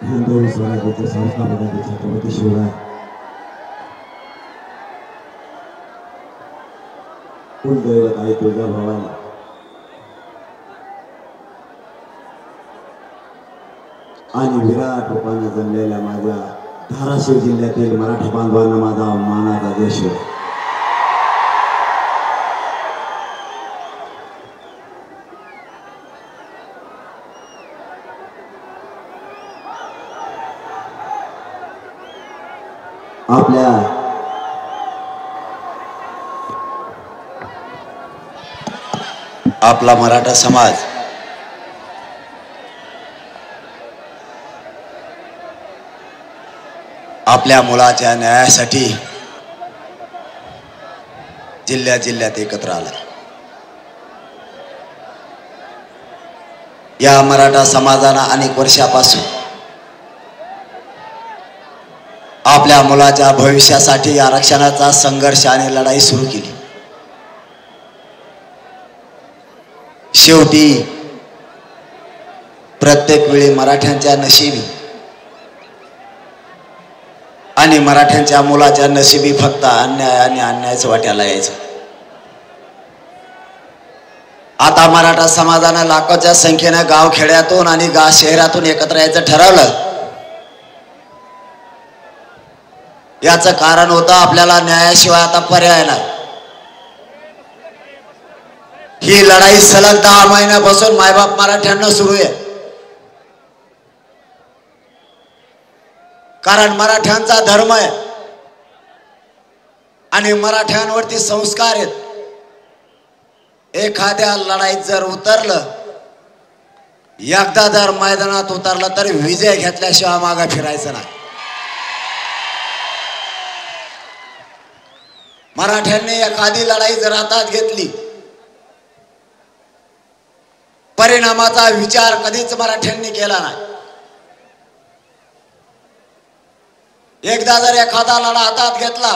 हिंदवी स्वराज्याचे संस्थापक छत्रपती शिवराय कुलदैवत आई तुळजाभवानी आणि विराट रूपाने जमलेल्या माझ्या धाराशिव जिल्ह्यातील मराठा बांधवांना माझा मानाचा देश आपला मराठा समाज आपल्या मुलाच्या न्यायासाठी जिल्ह्यात एकत्र आला। या मराठा समाजानं अनेक वर्षापासून आपल्या मुलाच्या भविष्यासाठी आरक्षणाचा संघर्ष आणि लढाई सुरू केली। शेवटी प्रत्येक वेळी मराठ्यांच्या नशिबी आणि मराठ्यांच्या मुलाच्या नशिबी फक्त अन्याय आणि अन्यायाचं वाट्याला यायचं। आता मराठा समाजानं लाखोच्या संख्येने गाव खेड्यातून आणि शहरातून एकत्र यायचं ठरवलं। याचं कारण होतं आपल्याला न्यायाशिवाय आता पर्याय नाही। ही लढाई सलग 10 महिन्यापासून मायबाप मराठ्यांना सुरू आहे। कारण मराठ्यांचा धर्म आहे आणि मराठ्यांवरती संस्कार आहेत। एखाद्या लढाईत जर उतरलं, एकदा जर मैदानात उतरलं तर विजय घेतल्याशिवाय मागे फिरायचं नाही। मराठ्यांनी एखादी लढाई जर हातात घेतली, परिणामाचा विचार कधीच मराठ्यांनी केला नाही। एकदा जर एखादा लढा हातात घेतला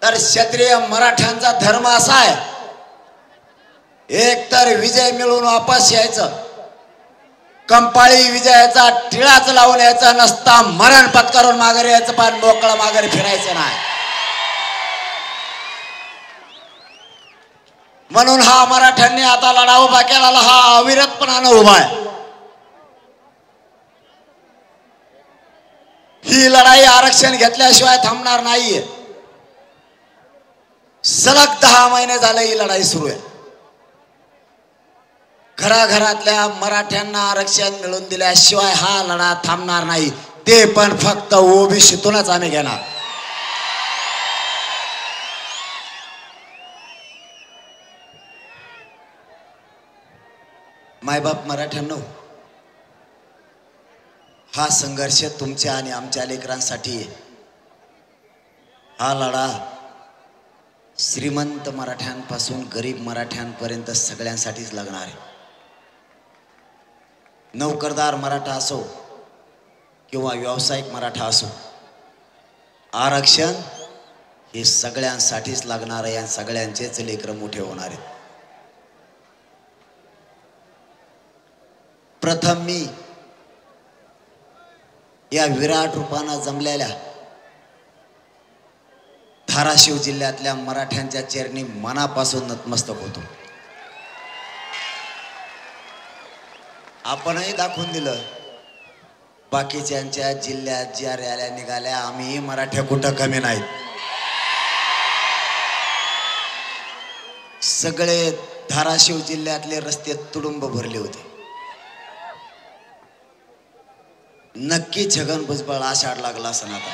तर क्षत्रिय मराठ्यांचा धर्म असा आहे, एक तर विजय मिळवून वापस यायचं, कंपाळी विजयाचा टिळाच लावून यायचं नसता मरण पत्करून माघारी यायचं, पण मोकळं माघारी फिरायचं नाही। म्हणून हा मराठ्यांनी आता लढा उभा केला, हा अविरतपणानं उभा आहे। ही लढाई आरक्षण घेतल्याशिवाय थांबणार नाहीये। सलग 10 महिने झाले ही लढाई सुरू आहे। घराघरातल्या मराठ्यांना आरक्षण मिळवून दिल्याशिवाय हा लढा थांबणार नाही, ते पण फक्त ओबीसीतूनच आम्ही घेणार। मायबाप मराठ्यांनो, हा संघर्ष तुमच्या आणि आमच्या लेकरांसाठी आहे। हा लढा श्रीमंत मराठ्यांपासून गरीब मराठ्यांपर्यंत सगळ्यांसाठीच लागणार आहे। नोकरदार मराठा असो किंवा व्यावसायिक मराठा असो, आरक्षण हे सगळ्यांसाठीच लागणार आहे आणि सगळ्यांचेच लेकरं मोठे होणार आहेत। प्रथम मी या विराट रूपानं जमलेल्या धाराशिव जिल्ह्यातल्या मराठ्यांच्या चरणी मनापासून नतमस्तक होतो। आपणही दाखवून दिलं, बाकीच्यांच्या जिल्ह्यात ज्या रॅल्या निघाल्या, आम्ही मराठ्या कुठं कमी नाहीत। सगळे धाराशिव जिल्ह्यातले रस्ते तुडुंब भरले होते। नक्की छगन भुजबळ आषाढ लागला असं आता।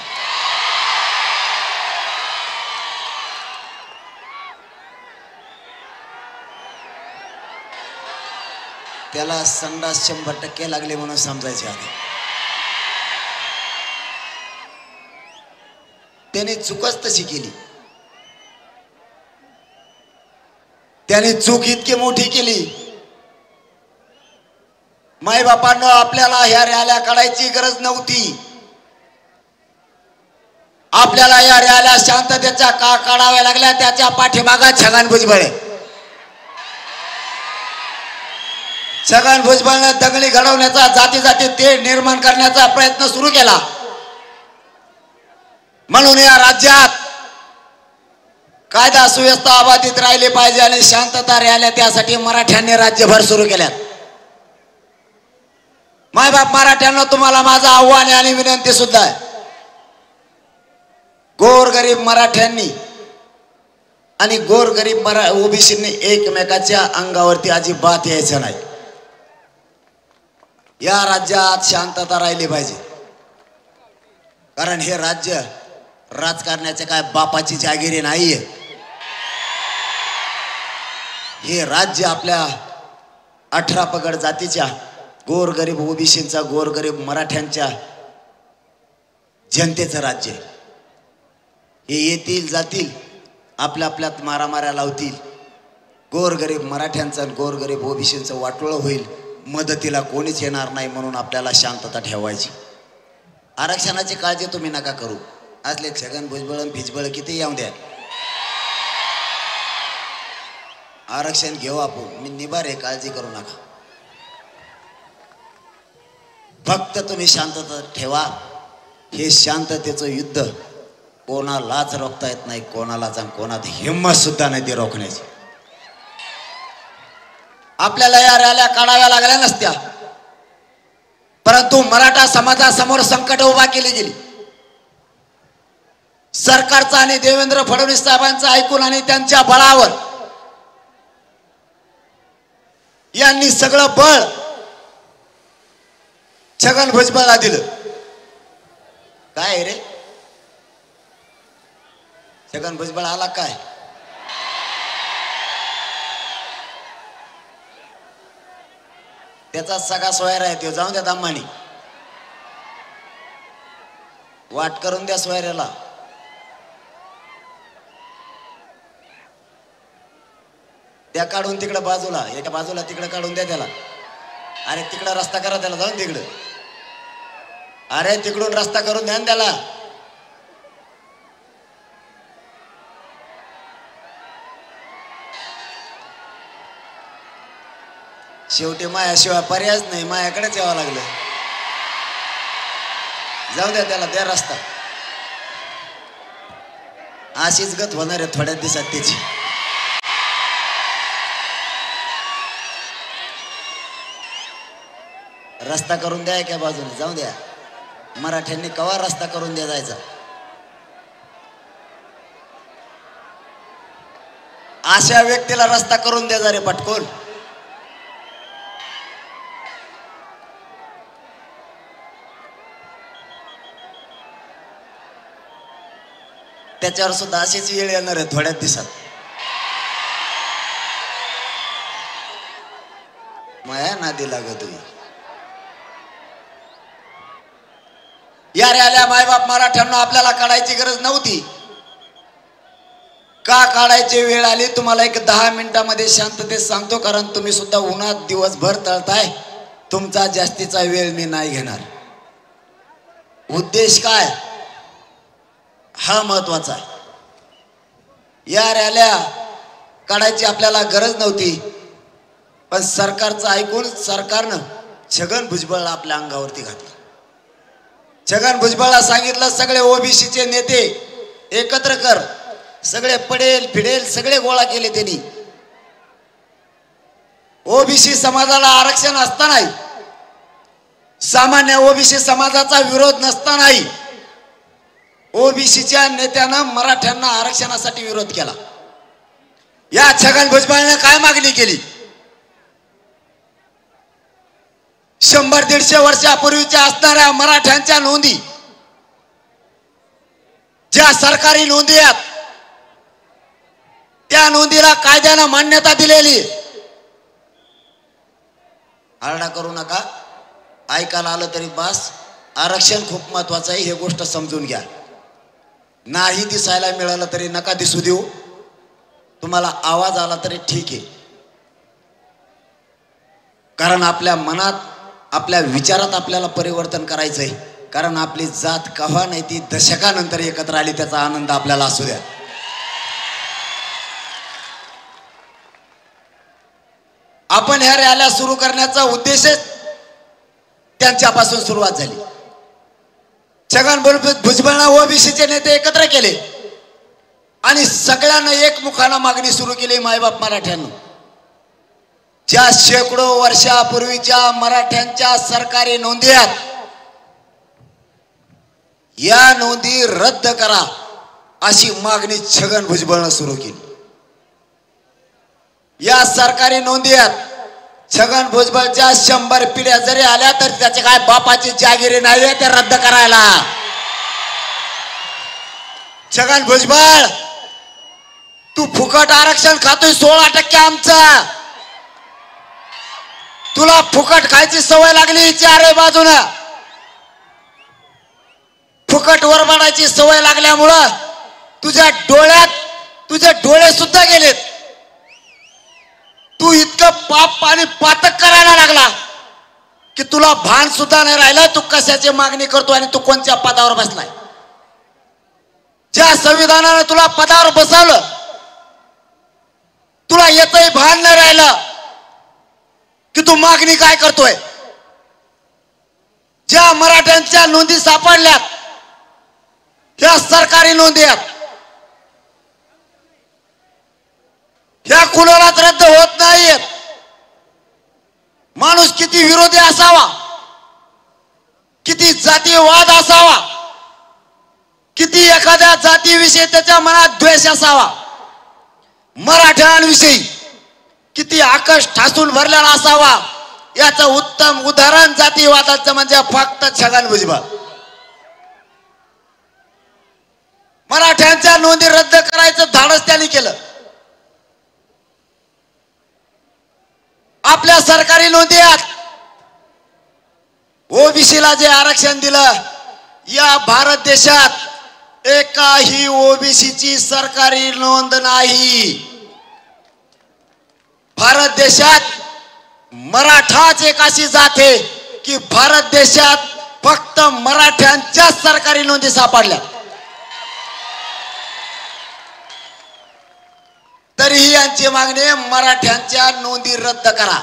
त्याला संडास 100% लागले म्हणून समजायचे आता। त्याने चूकच तशी केली, त्याने चूक इतकी मोठी केली। मायबापांनो, आपल्याला ह्या रॅल्या काढायची गरज नव्हती। आपल्याला या रॅल्या शांततेच्या का काढाव्या लागल्या, त्याच्या पाठीमागे छगन भुजबळ। छगन भुजबळने दंगली घडवण्याचा, जाती जाती तेढ निर्माण करण्याचा प्रयत्न सुरू केला. म्हणून या राज्यात कायदा सुव्यवस्था अबाधित राहिली पाहिजे आणि शांतता राहिल्या, त्यासाठी मराठ्यांनी राज्यभर सुरू केल्यात. मायबाप मराठ्यांना, तुम्हाला माझं आव्हान आणि विनंती सुद्धा आहे. गोरगरीब मराठ्यांनी आणि गोरगरीब ओबीसींनी एकमेकाच्या अंगावरती अजिबात यायचं नाही. या राज्यात शांतता राहिली पाहिजे, कारण हे राज्य राजकारणाचे काय बापाची जागिरी नाहीये. हे राज्य आपल्या 18 पगड जातीच्या गोरगरीब ओबीसींचा, गोरगरीब मराठ्यांच्या जनतेचं राज्य. हे येतील जातील, आपल्या आपल्यात मारामाऱ्या लावतील. गोरगरीब मराठ्यांचं आणि गोरगरीब ओबीसींचं वाटोळं होईल. मदतीला कोणीच येणार नाही, म्हणून आपल्याला शांतता ठेवायची. आरक्षणाची काळजी तुम्ही नका करू. असले छगन भुजबळ भिजबळ किती येऊ द्या, आरक्षण घेऊ आपण. मी निभार आहे, काळजी करू नका. फक्त तुम्ही शांतता ठेवा. हे शांततेचं युद्ध कोणालाच रोखता येत नाही, कोणालाच कोणात हिंमत सुद्धा नाही ती रोखण्याची. आपल्याला या रॅल्या काढाव्या लागल्या नसत्या, परंतु मराठा समाजासमोर संकट उभा केली गेली. सरकारचा आणि देवेंद्र फडणवीस साहेबांचं ऐकून आणि त्यांच्या बळावर यांनी सगळं बळ छगन भुजबळला दिलं. काय रे, छगन भुजबळ आला काय? त्याचा सगळा सोयरा आहे तो. जाऊन द्या दामानी, वाट करून द्या सोयऱ्याला. त्या काढून तिकडे बाजूला, एका बाजूला तिकडे काढून द्या त्याला. अरे तिकडे रस्ता करा त्याला, जाऊन तिकडे. अरे तिकडून रस्ता करून द्या त्याला. शेवटी मायाशिवाय पर्यायच नाही, मायाकडेच यावं लागलं. जाऊ द्या त्याला, द्या रस्ता. अशीच गत होणार आहे थोड्या दिवसात त्याची. रस्ता करून द्या एका बाजूने, जाऊ द्या. मराठ्यांनी कवा रस्ता करून द्या जायचा. अशा व्यक्तीला रस्ता करून द्या जा रे पटकून. त्याच्यावर सुद्धा अशीच वेळ येणार आहे थोड्याच दिवसात. माया नादी लागत होई. या रॅल्या मायबाप मराठ्यांना आपल्याला काढायची गरज नव्हती. का काढायची वेळ आली तुम्हाला एक 10 मिनिटांमध्ये शांततेत सांगतो, कारण तुम्ही सुद्धा उन्हात दिवसभर तळताय. तुमचा जास्तीचा वेळ मी नाही घेणार. उद्देश काय हा महत्वाचा आहे. या रॅल्या काढायची आपल्याला गरज नव्हती, पण सरकारचं ऐकून सरकारनं छगन भुजबळला आपल्या अंगावरती घातलं. छगन भुजबळला सांगितलं सगळे ओबीसीचे नेते एकत्र कर, सगळे पडेल फिडेल सगळे गोळा केले त्यांनी. ओबीसी समाजाला आरक्षण असतानाही, सामान्य ओबीसी समाजाचा विरोध नसतानाही ओबीसीच्या नेत्यानं मराठ्यांना आरक्षणासाठी विरोध केला. या छगन भुजबळने काय मागणी केली? 100-150 वर्षापूर्वीच्या असणाऱ्या मराठ्यांच्या नोंदी, ज्या सरकारी नोंदी आहेत, त्या नोंदीला कायद्यानं मान्यता दिलेली. आरडा करू नका, ऐकायला आलं तरी बस. आरक्षण खूप महत्वाचं आहे, हे गोष्ट समजून घ्या. नाही दिसायला मिळालं तरी नका दिसू देऊ. तुम्हाला आवाज आला तरी ठीक आहे, कारण आपल्या मनात आपल्या विचारात आपल्याला परिवर्तन करायचंय. कारण आपली जात कव्हा नाही ती दशकानंतर एकत्र आली, त्याचा आनंद आपल्याला असू द्या. आपण ह्या रॅल्या सुरू करण्याचा उद्देशच त्यांच्यापासून सुरुवात झाली. छगन भुजबळांना ओबीसीचे नेते एकत्र केले आणि सगळ्यांना एकमुखानं मागणी सुरू केली. मायबाप मराठ्यांनो, ज्या शेकडो वर्षापूर्वीच्या मराठ्यांच्या सरकारी नोंदी आहेत, या नोंदी रद्द करा अशी मागणी छगन भुजबळांना सुरू केली. या सरकारी नोंदी आहेत, छगन भुजबळच्या 100 पिढ्या जरी आल्या तर त्याचे काय बापाची जागिरी नाहीये ते रद्द करायला. छगन भुजबळ, तू फुकट आरक्षण खातोय 16% आमचं. तुला फुकट खायची सवय लागली चारे बाजूनं. फुकट वरबाडायची सवय लागल्यामुळं तुझ्या डोळ्यात तुझे डोळे सुद्धा गेलेत. तू इतकं पाप आणि पातक करायला लागला की तुला भान सुद्धा नाही राहिलं तू कशाची मागणी करतो आणि तू कोणत्या पदावर बसलाय. ज्या संविधानाने तुला पदावर बसवलं तुला येतही भान नाही राहिलं की तू मागणी काय करतोय. ज्या मराठ्यांच्या नोंदी सापडल्यात, ह्या सरकारी नोंदी आहेत, ह्या कुणालाच रद्द होत नाहीत. माणूस किती विरोधी असावा, किती जातीवाद असावा, किती एखाद्या जातीविषयी त्याच्या मनात द्वेष असावा, मराठ्यांविषयी किती आकाश ठासून भरलेला असावा, याचं उत्तम उदाहरण जातीवादाचं म्हणजे फक्त छगन भुजबळ. मराठ्यांच्या नोंदी रद्द करायचं धाडस त्यांनी केलं. आपल्या सरकारी नोंदी आहेत. ओबीसीला जे आरक्षण दिलं, या भारत देशात एकाही ओबीसीची सरकारी नोंद नाही. भारत देशात मराठाच एक अशी जात आहे की भारत देशात फक्त मराठ्यांच्या सरकारी नोंदी सापडल्या. तरीही यांची मागणी आहे, मराठ्यांच्या नोंदी रद्द करा.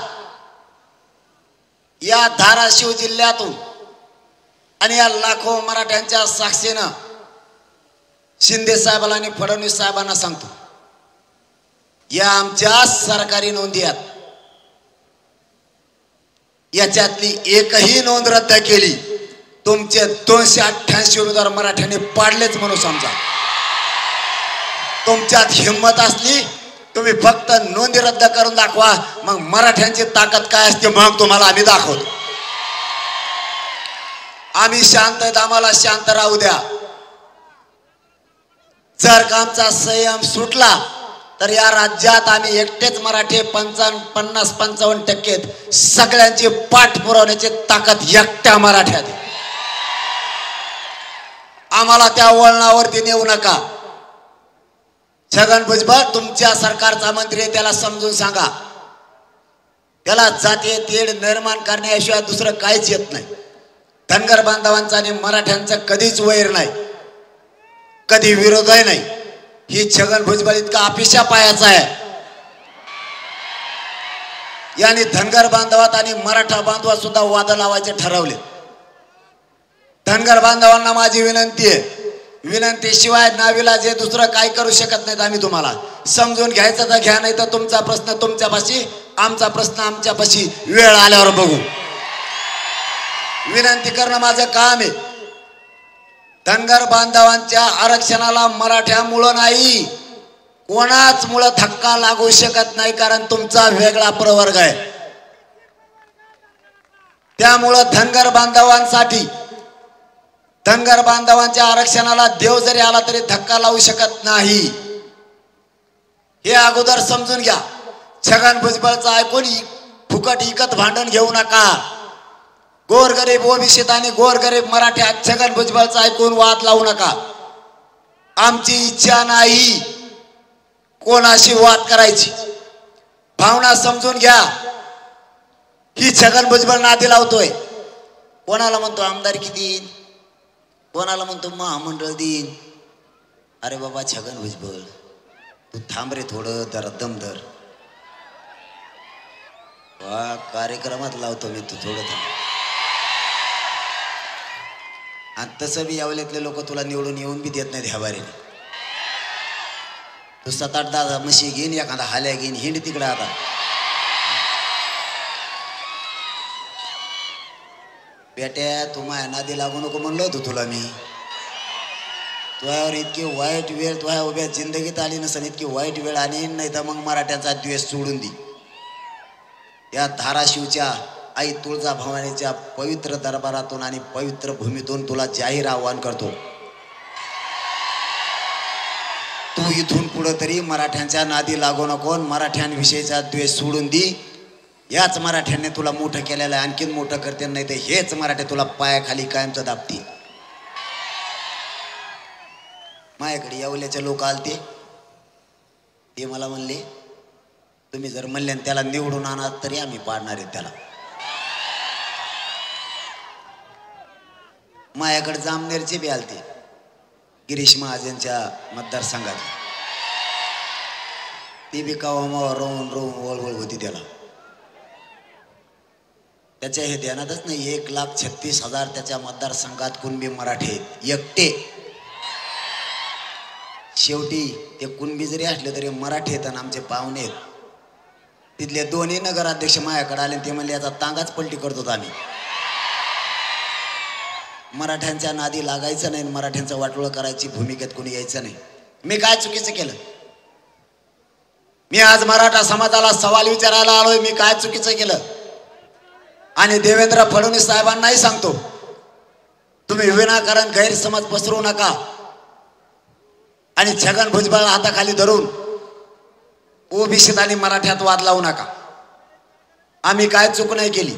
या धाराशिव जिल्ह्यातून आणि या लाखो मराठ्यांच्या साक्षीनं शिंदे साहेबांना आणि फडणवीस साहेबांना सांगतो, या आमच्या सरकारी नोंदी आहेत, याच्यातली एकही नोंद रद्द केली तुमचे 288 उमेदवार मराठ्यांनी पाडलेच म्हणून समजा. तुमच्यात हिंमत असली तुम्ही फक्त नोंदी रद्द करून दाखवा, मग मराठ्यांची ताकद काय असते मग तुम्हाला आम्ही दाखवतो. आम्ही शांत आहेत, आम्हाला शांत राहू द्या. जर का आमचा संयम सुटला तर या राज्यात आम्ही एकटेच मराठी 50-55% सगळ्यांची पाठ पुरवण्याची ताकद एकट्या मराठ्यात. आम्हाला त्या वळणावरती नेऊ नका. छगन भुजबळ तुमच्या सरकारचा मंत्री आहे, त्याला समजून सांगा. त्याला जातीय तेढ निर्माण करण्याशिवाय दुसरं काहीच येत नाही. धनगर बांधवांचा आणि मराठ्यांचा कधीच वैर नाही, कधी विरोधही नाही. ही छगन भुजबळ इतका अपिशा पायाचा आहे. यांनी धनगर बांधवात आणि मराठा बांधवात सुद्धा वाद लावायचे ठरवले. धनगर बांधवांना माझी विनंती आहे, विनंतीशिवाय नाविलाज दुसरं काय करू शकत नाहीत. आम्ही तुम्हाला समजून घ्यायचं तर घ्या, नाही तर तुमचा प्रश्न तुमच्यापाशी, आमचा प्रश्न आमच्यापाशी, वेळ आल्यावर बघू. विनंती करणं माझं काम आहे. धनगर बांधवांच्या आरक्षणाला मराठ्यामुळं नाही, कोणाच मुळे धक्का लागू शकत नाही, कारण तुमचा वेगळा प्रवर्ग आहे. त्यामुळं धनगर बांधवांसाठी, धनगर बांधवांच्या आरक्षणाला देव जरी आला तरी धक्का लावू शकत नाही. हे अगोदर समजून घ्या. छगन भुजबळचं ऐकून फुकट इकत भांडण घेऊ नका. गोरगरीब ओबीसीत आणि गोरगरीब मराठ्यात छगन भुजबळचं ऐकून वाद लावू नका. आमची इच्छा नाही कोणाशी वाद करायची. भावना समजून घ्या. ही छगन भुजबळ नादी लावतोय. कोणाला म्हणतो आमदारकी देईन, कोणाला म्हणतो महामंडळ देईन. अरे बाबा छगन भुजबळ, तू थांब रे थोडं, जरा दम धर. वा कार्यक्रमात लावतो मी तू थोडं थांब. आणि तसं बी यावल्यातले लोक तुला निवडून येऊन बी देत नाही ह्या बारीने. तू 7-8-10 म्हशी घेईन एखादा हाल्या घेईन हिंड तिकडे आता. बेट्या तू माझ्या नादी लागू नको म्हणलो होतो तुला मी. तुझ्यावर इतकी वाईट वेळ तुझ्या उभ्या जिंदगीत आली नसेल इतकी वाईट वेळ आणि नाही तर मग मराठ्यांचा द्वेष सोडून दे. या धाराशिवच्या आई तुळजाभवानीच्या पवित्र दरबारातून आणि पवित्र भूमीतून तुला जाहीर आवाहन करतो. तू इथून पुढे तरी मराठ्यांच्या नादी लागू नको. मराठ्यांविषयीचा द्वेष सोडून दे. याच मराठ्यांनी तुला मोठं केलेलं आहे. आणखीन मोठं करते नाही तर हेच मराठे तुला पायाखाली कायमचं दाबतील. माझ्याकडे येवल्याचे लोक आलते. ते मला म्हणले तुम्ही जर म्हणले त्याला निवडून आणा तरी आम्ही पाडणार आहे त्याला. माझ्याकडे जामनेरचे बी आलते गिरीश महाजनच्या मतदारसंघात. ती बी कावामावर रोवून वळवळ होती त्याला. त्याच्या हे ध्यानातच नाही 1,36,000 त्याच्या मतदारसंघात कुणबी मराठे एकटे. शेवटी ते कुणबी जरी असले तरी मराठे आहेत आणि आमचे पाहुणे आहेत. तिथले दोन्ही नगराध्यक्ष माझ्याकडे आले ते म्हणले याचा तांगाच पलटी करतो आम्ही. मराठ्यांच्या नादी लागायचं नाही. मराठ्यांचं वाटोळं करायची भूमिकेत कोणी यायचं नाही. मी काय चुकीचं केलं? मी आज मराठा समाजाला सवाल विचारायला आलोय. मी काय चुकीचं केलं? आणि देवेंद्र फडणवीस साहेबांनाही सांगतो तुम्ही विनाकारण गैरसमज पसरवू नका. आणि छगन भुजबळ हाताखाली धरून ओबीसीत आणि मराठ्यात वाद लावू नका. आम्ही काय चूक नाही केली.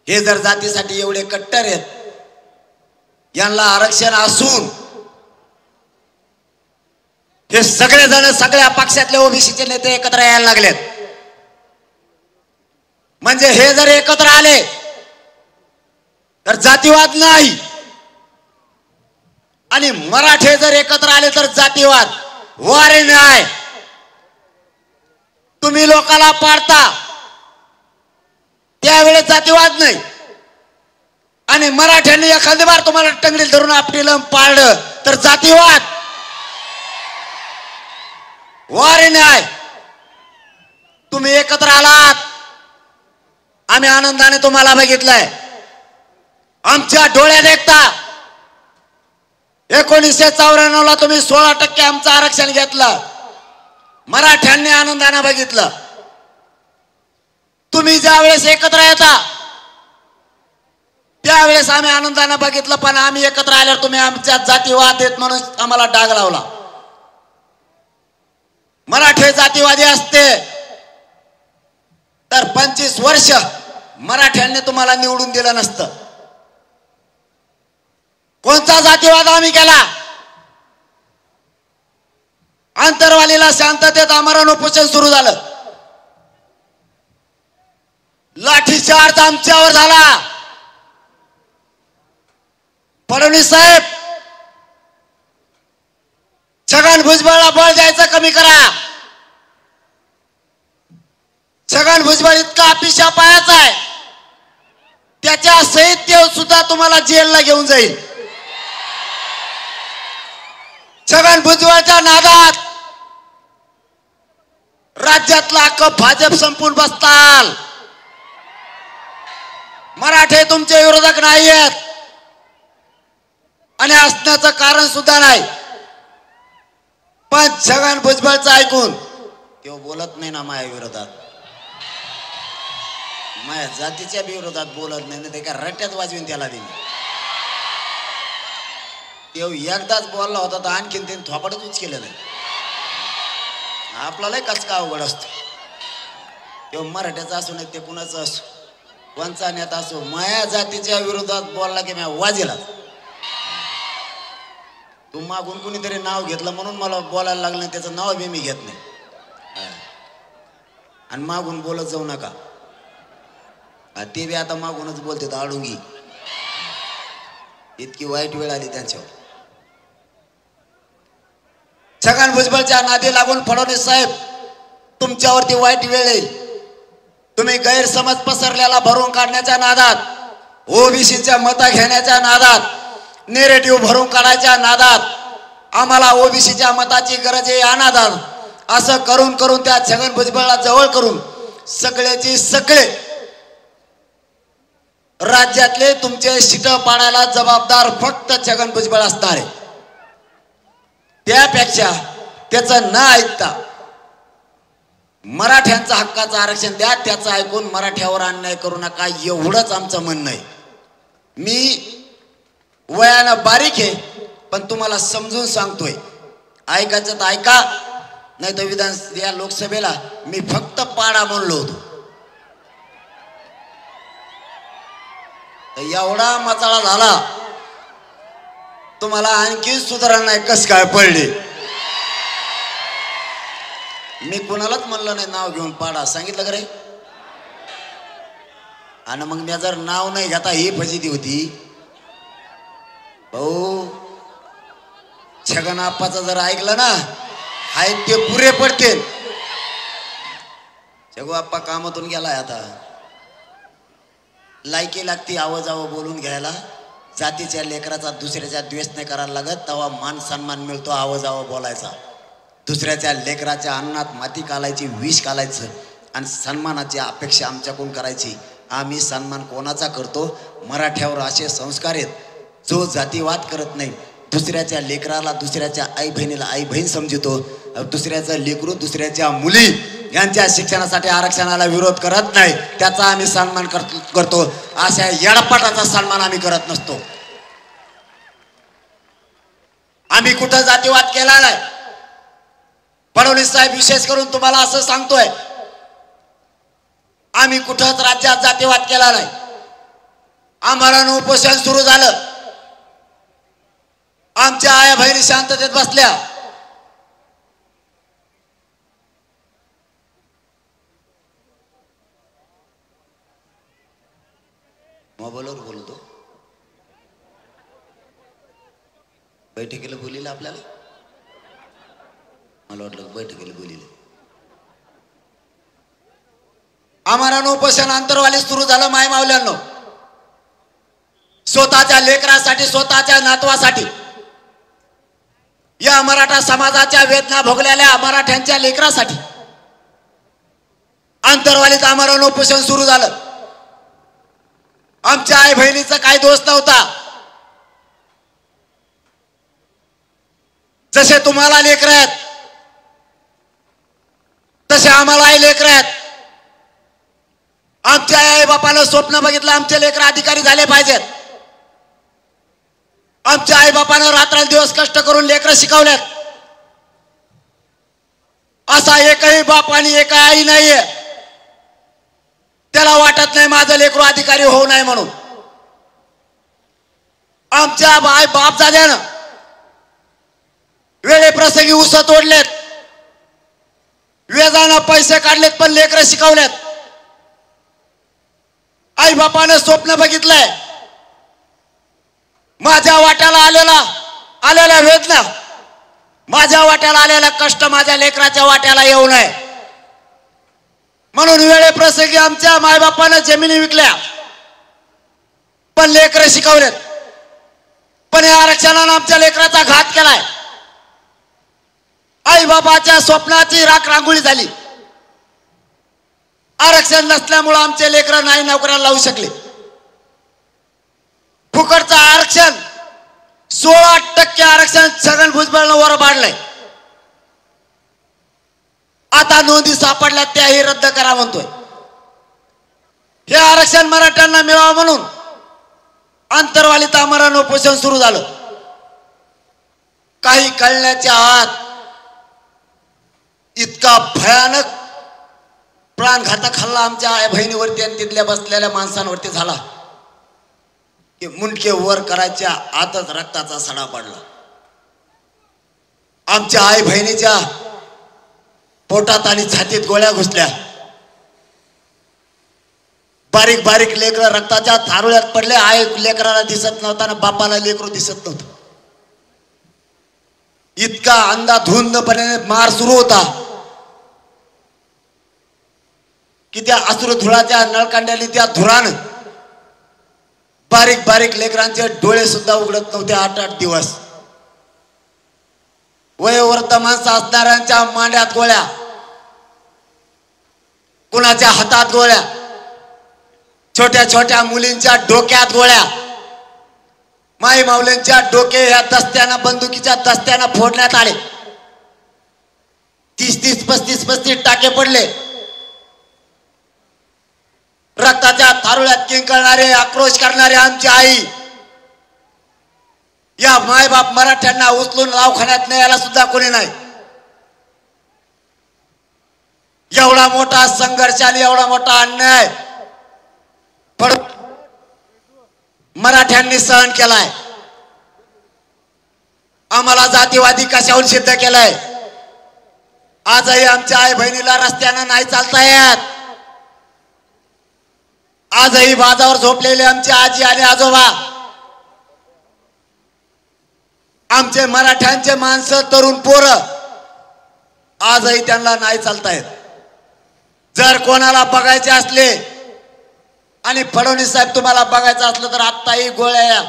हे जर जातीसाठी एवढे कट्टर आहेत यांना आरक्षण असून हे सगळेजण सगळ्या पक्षातले ओबीसीचे नेते एकत्र यायला लागलेत. म्हणजे हे जर एकत्र आले तर जातीवाद नाही. आणि मराठे जर एकत्र आले तर जातीवाद. वारे न्याय. तुम्ही लोकाला पाडता त्यावेळेस जातीवाद नाही. आणि मराठ्यांनी एखादी बार तुम्हाला टंगडीत धरून आपटीलं पाळलं तर जातीवाद. वारे न्याय. तुम्ही एकत्र आलात. आम्ही आनंदाने तुम्हाला बघितलंय. आमच्या डोळ्यात देखता 1994 ला तुम्ही 16% आमचं आरक्षण घेतलं. मराठ्यांनी आनंदाने बघितलं. तुम्ही ज्या वेळेस एकत्र येता त्यावेळेस आम्ही आनंदाने बघितलं. पण आम्ही एकत्र आल्यावर तुम्ही आमच्या जातीवाद आहेत म्हणून आम्हाला डाग लावला. मराठे जातीवादी असते तर 25 वर्ष मराठ्यांनी तुम्हाला निवडून दिलं नसतं. कोणता जातीवाद आम्ही केला? आंतरवालीला शांततेत आमरण उपोषण सुरू झालं. लाठीचार्ज आमच्यावर झाला. फडणवीस साहेब छगन भुजबळला बळ द्यायचं कमी करा. छगन भुजबळ इतका अपिशा पायाचा आहे त्याच्या सहित देव सुद्धा तुम्हाला जेलला घेऊन जाईल. छगन भुजबळच्या नादात राज्यातला अख्खं भाजप संपून बसताल. मराठे तुमचे विरोधक नाही आहेत आणि असण्याचं कारण सुद्धा नाही. पण छगन भुजबळचं ऐकून तो बोलत नाही ना माझ्या विरोधात. माझ्या जातीच्या विरोधात बोलत नाही ना. ते का रट्ट्यात वाजवीन त्याला दिली. तो एकदाच बोलला होता तर आणखीन त्यांनी थोपाडच केलं नाही. आपल्याला कस का अवघड असतो. तो मराठ्याचा असो नाही ते कुणाचं असो कोणचा नेता असो माया जातीच्या विरोधात बोलला की मी वाजेला. तू मागून कुणीतरी नाव घेतलं म्हणून मला बोलायला लागलं नाही. त्याचं नाव बी मी घेत नाही. आणि मागून बोलत जाऊ नका. ते बी आता मागूनच बोलते आडुंगी. इतकी वाईट वेळ आली त्यांच्यावर. छगन भुजबळच्या नादी लागून फडणवीस साहेब तुमच्यावरती वाईट वेळ येईल. तुम्ही गैरसमज पसरल्याला भरून काढण्याच्या नादात, ओबीसीच्या मतं घेण्याच्या नादात, नेरेटिव्ह भरून काढायच्या नादात, आम्हाला ओबीसीच्या मताची गरज आहे या नादात असं करून करून त्या छगन भुजबळला जवळ करून सगळ्याची सगळे राज्यातले तुमचे सीट पाडायला जबाबदार फक्त छगन भुजबळ असणार आहे. त्यापेक्षा त्याचं न ऐकता मराठ्यांचा हक्काचं आरक्षण द्या, त्याचं ऐकून मराठ्यावर अन्याय करू नका, एवढंच आमचं म्हणणं आहे. मी वयानं बारीक आहे पण तुम्हाला समजून सांगतोय, ऐकायचं तर ऐका, नाही तर विधान या लोकसभेला मी फक्त पाडा म्हणलो होतो. एवढा मचाळा झाला तुम्हाला आणखी सुधारणा नाही कस काय पडली. मी कुणालाच म्हणलं नाही नाव घेऊन पाडा, सांगितलं का रे? आणि मग मी जर नाव नाही घेता ही फजिती होती. भाऊ छगन आप्पाचं जर ऐकलं ना हाय ते पुरे पडते. छगू आप्पा कामातून गेलाय, आता लायकी लागती आवाजावं बोलून घ्यायला. जातीच्या लेकराचा दुसऱ्याचा द्वेष नाही करायला लागत, तेव्हा मान सन्मान मिळतो आवाजावं बोलायचा. दुसऱ्याच्या लेकराच्या अन्नात माती कालायची, विष कालायचं आणि सन्मानाची अपेक्षा आमच्याकडून करायची. आम्ही सन्मान कोणाचा करतो? मराठ्यावर असे संस्कार आहेत जो जातीवाद करत नाही, दुसऱ्याच्या लेकराला दुसऱ्याच्या आई बहिणीला आई बहीण समजतो, दुसऱ्याचं लेकरू दुसऱ्याच्या मुली यांच्या शिक्षणासाठी आरक्षणाला विरोध करत नाही, त्याचा आम्ही सन्मान करतो. अशा येडपाटाचा सन्मान आम्ही करत नसतो. आम्ही कुठं जातीवाद केला नाही. फडणवीस साहेब विशेष करून तुम्हाला असं सांगतोय, आम्ही कुठंच राज्यात जातीवाद केला नाही. आम्हाला उपोषण सुरू झालं, आमच्या आया बहिणी शांततेत बसल्या. मोबाईलवर बोलतो, बैठकीला बोलिलं आपल्याला, मला वाटलं बैठकीला बोलिलं. आम्हाला उपोषण अंतरवाली सुरू झालं. माय मावल्यांनो, स्वतःच्या लेकरासाठी, स्वतःच्या नातवासाठी, या मराठा समाजाच्या वेदना भोगलेल्या मराठ्यांच्या लेकरासाठी अंतरवालीत आमरण उपोषण सुरू झालं. आमच्या आई बहिणीचा काही दोष नव्हता. जसे तुम्हाला लेकर आहेत तसे आम्हालाही लेकर आहेत. आमच्या आई बापानं स्वप्न बघितलं आमचे लेकर अधिकारी झाले पाहिजेत. आमच्या आई बापानं रात्रंदिवस कष्ट करून लेकर शिकवलेत. असा एकही बाप आणि एका आई नाहीये त्याला वाटत नाही माझं लेकरू अधिकारी होऊ नये म्हणून. आमच्या आई बाप झाल्यानं वेळेप्रसंगी उस तोडलेत, व्याजानं पैसे काढलेत, पण लेकर शिकवलेत. आई बापानं स्वप्न बघितलंय माझ्या वाट्याला आलेल्या वेदना, माझ्या वाट्याला आलेला कष्ट माझ्या लेकराच्या वाट्याला येऊ नये म्हणून वेळेप्रसंगी आमच्या मायबापानं जमिनी विकल्या, पण लेकर शिकवलेत. पण या आरक्षणानं आमच्या लेकराचा घात केलाय. आई बाबाच्या स्वप्नाची राख रांगोळी झाली. आरक्षण नसल्यामुळे आमचे लेकर नाही नोकऱ्याला लावू शकले. फुकटचं आरक्षण 16% आरक्षण छगन भुजबळनं वर पाडलंय. आता नोंदी सापडल्या त्याही रद्द करा म्हणतोय. हे आरक्षण मराठ्यांना मिळावं म्हणून अंतरवालीत आमरण उपोषण सुरू झालं. काही कळण्याच्या आत इतका भयानक प्राणघातक हल्ला आमच्या आई बहिणीवरती आणि तिथल्या बसलेल्या माणसांवरती झाला की मुंडके वर करायच्या आतच रक्ताचा सडा पडला. आमच्या आई बहिणीच्या पोटात आणि छातीत गोळ्या घुसल्या. बारीक बारीक लेकरं रक्ताच्या थारोळ्यात पडले. आई लेकराला दिसत नव्हता ना बापाला लेकरू दिसत नव्हतं. इतका अंधाधुंदपणे मार सुरू होता. की त्या अश्रुधुराच्या नळकांड्याने त्या धुरानं बारीक बारीक लेकरांचे डोळे सुद्धा उघडत नव्हते 8-8 दिवस. वयोवृद्ध माणसं असणाऱ्यांच्या मांड्यात गोळ्या, कुणाच्या हातात गोळ्या, छोट्या छोट्या मुलींच्या डोक्यात गोळ्या, माई माऊलींच्या डोके ह्या दस्त्यानं, बंदुकीच्या दस्त्यानं फोडण्यात आले. 30-30, 35-35 टाके पडले. रक्ताच्या थारोळ्यात किंकाळणारे, आक्रोश करणारे आमची आई, या मायबाप मराठ्यांना उचलून दवाखान्यात न्यायला सुद्धा कोणी नाही. एवढा मोठा संघर्ष आणि एवढा मोठा अन्याय मराठ्यांनी सहन केलाय. आम्हाला जातीवादी कशावर सिद्ध केलाय. आजही आमच्या आई बहिणीला रस्त्यानं नाही चालता येत. आजही बाजावर झोपलेले आमचे आजी आणि आजोबा, आमचे मराठ्यांचे माणसं, तरुण पोरं, आजही त्यांना नाही चालता येत. जर कोणाला बघायचे असले आणि फडणवीस साहेब तुम्हाला बघायचं असलं तर आत्ताही गोळ्या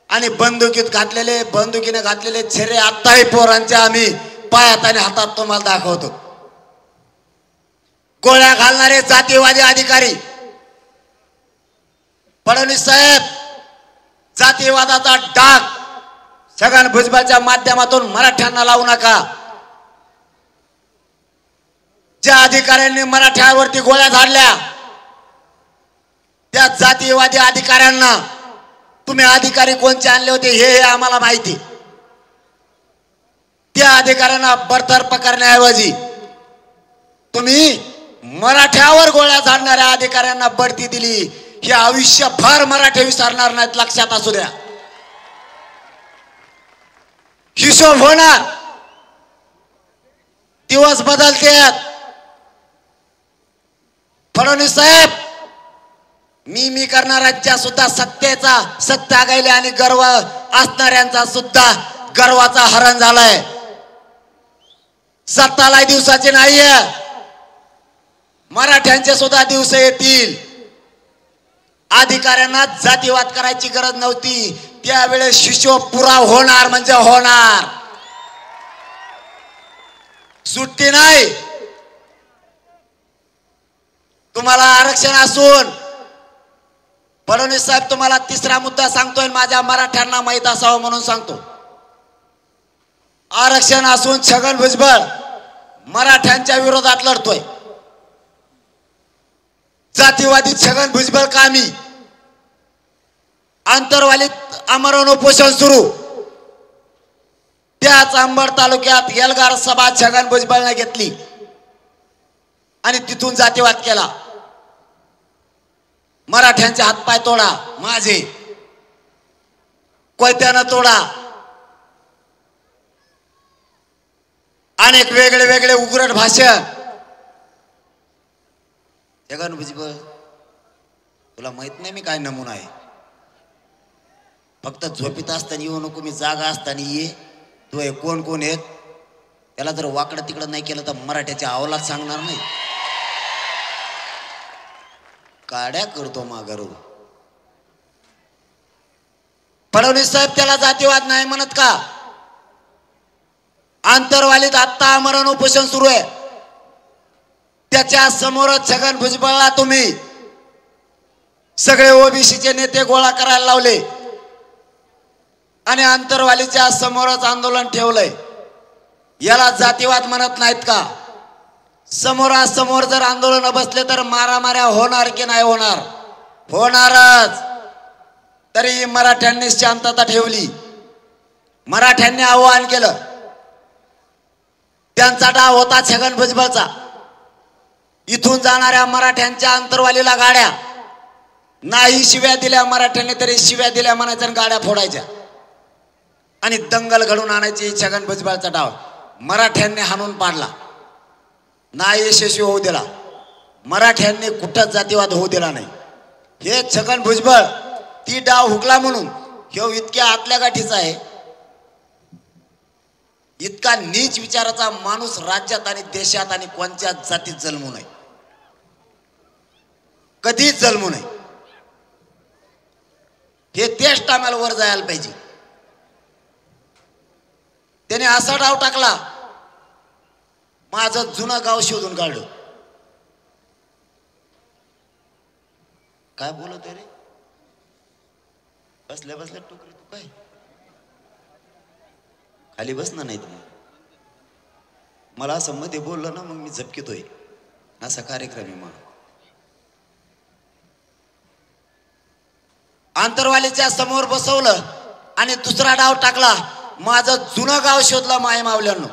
आणि बंदुकीने घातलेले छेरे आत्ताही पोरांचे आम्ही पायात आणि हातात तुम्हाला दाखवतो. गोळ्या घालणारे जातीवादी अधिकारी, फडणवीस साहेब, जातीवादाचा डाग छगन भुजबळच्या माध्यमातून मराठ्यांना लावू नका. ज्या अधिकाऱ्यांनी मराठ्यांवरती गोळ्या झाडल्या त्या जातीवादी अधिकाऱ्यांना तुम्ही अधिकारी कोणते आणले होते हे आम्हाला माहिती. त्या अधिकाऱ्यांना बडतर्फ करण्याऐवजी तुम्ही मराठ्यावर गोळ्या झाडणाऱ्या अधिकाऱ्यांना बढती दिली. हे आयुष्यभर मराठे विसरणार नाहीत, लक्षात असू द्या. हिशोब होणार, दिवस बदलतात. फडणवीस साहेब, मी करणाऱ्यांच्या सुद्धा सत्तेचा, सत्ता गायले आणि गर्व असणाऱ्यांचा सुद्धा गर्वाचा हरण झालाय. सत्ताला दिवसाचे नाहीये, मराठ्यांचे सुद्धा दिवस येतील. अधिकाऱ्यांना जातीवाद करायची गरज नव्हती, त्यावेळेस हिशोब पुरा होणार म्हणजे होणार, सुट्टी नाही. तुम्हाला आरक्षण असून, फडणवीस साहेब तुम्हाला तिसरा मुद्दा सांगतोय, माझ्या मराठ्यांना माहित असावं म्हणून सांगतो. आरक्षण असून छगन भुजबळ मराठ्यांच्या विरोधात लढतोय. जातीवादी छगन भुजबळ कामी, आंतरवालीत आमरण उपोषण सुरू. त्याच अंबड तालुक्यात एल्गार सभा छगन भुजबळने घेतली आणि तिथून जातीवाद केला. मराठ्यांचे हातपाय तोडा, माझे कोयत्यानं तोडा. अनेक वेगळे वेगळे उग्रट भाषण. छगन भुजबळ, तुला माहित नाही मी काय नमुना आहे. फक्त झोपीत असताना येऊ नको, मी जागा असताना ये. तू हे कोण कोण आहेत त्याला जर वाकडं तिकडं नाही केलं तर मराठ्याच्या अवलाद सांगणार नाही. काड्या करतो माघारू. फडणवीस साहेब त्याला जातीवाद नाही म्हणत का? आंतरवालीत आत्ता आमरण उपोषण सुरू आहे. त्याच्या समोरच छगन भुजबळला तुम्ही सगळे ओबीसीचे नेते गोळा करायला लावले आणि आंतरवालीच्या समोरच आंदोलन ठेवलंय. याला जातीवाद म्हणत नाहीत का? समोरासमोर जर आंदोलन बसले तर मारामाऱ्या होणार की नाही होणार? होणारच. तरी मराठ्यांनी शांतता ठेवली. मराठ्यांनी आव्हान केलं. त्यांचा डाव होता छगन भुजबळचा. इथून जाणाऱ्या मराठ्यांच्या आंतरवालीला गाड्या नाही शिव्या दिल्या मराठ्यांनी तरी शिव्या दिल्या म्हणायच्या आणि गाड्या फोडायच्या आणि दंगल घडून आणायची. छगन भुजबळचा डाव मराठ्यांनी हाणून पाडला, नाही यशस्वी होऊ दिला. मराठ्यांनी कुठंच जातीवाद होऊ दिला नाही. हे छगन भुजबळ ती डाव हुकला म्हणून हे इतक्या आतल्या गाठीचा आहे. इतका नीच विचाराचा माणूस राज्यात आणि देशात आणि कोणत्या जातीत जन्मू नये. कधीच जन्मू नये. हे तेच टायमाला वर जायला पाहिजे. त्याने असा डाव टाकला, माझं जुनं गाव शोधून काढलं. काय बोलत रे, बसल्या बसल्या टोकरी तू काय खाली बसणार नाही तुम्ही. मला असं मध्ये बोललं ना मग मी झपकितोय. असा कार्यक्रम आहे. मग आंतरवालीच्या समोर बसवलं आणि दुसरा डाव टाकला, माझं जुनं गाव शोधलं माय मावल्यानं.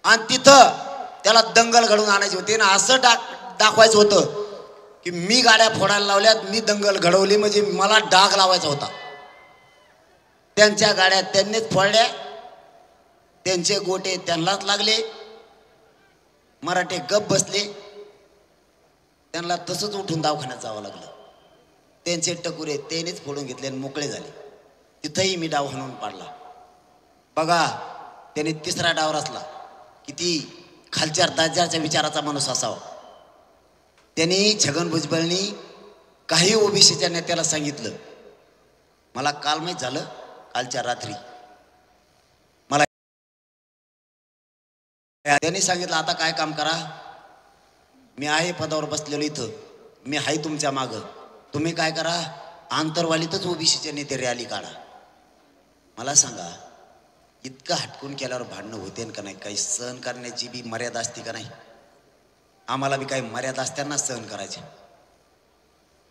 आणि तिथं त्याला दंगल घडवून आणायची होती ना, असं दाखवायचं होतं की मी गाड्या फोडायला लावल्यात, मी दंगल घडवली, म्हणजे मला डाग लावायचा होता. त्यांच्या गाड्या त्यांनीच फोडल्या, त्यांचे गोटे त्यांनाच लागले. मराठे गप बसले, त्यांना तसंच उठून दवाखान्यात जावं लागलं. त्यांचे टकुरे त्यांनीच फोडून घेतले आणि मोकळे झाले. तिथंही मी डाव हाणून पाडला. बघा, त्याने तिसरा डाव रचला. किती खालच्या दर्जाच्या विचाराचा माणूस असावा. त्यांनी छगन भुजबळनी काही ओबीसीच्या नेत्याला सांगितलं, मला काल माहीत झालं, कालच्या रात्री मला त्यांनी सांगितलं, आता काय काम करा, मी आहे पदावर बसलेलो इथं, मी आहे तुमच्या मागं, तुम्ही काय करा, आंतरवालीतच ओबीसीच्या नेते रॅली काढा. मला सांगा, इतकं हटकून केल्यावर भांडणं होते का नाही? काही सहन करण्याची बी मर्यादा असते का नाही? आम्हाला बी काही मर्यादा असताना सहन करायचे.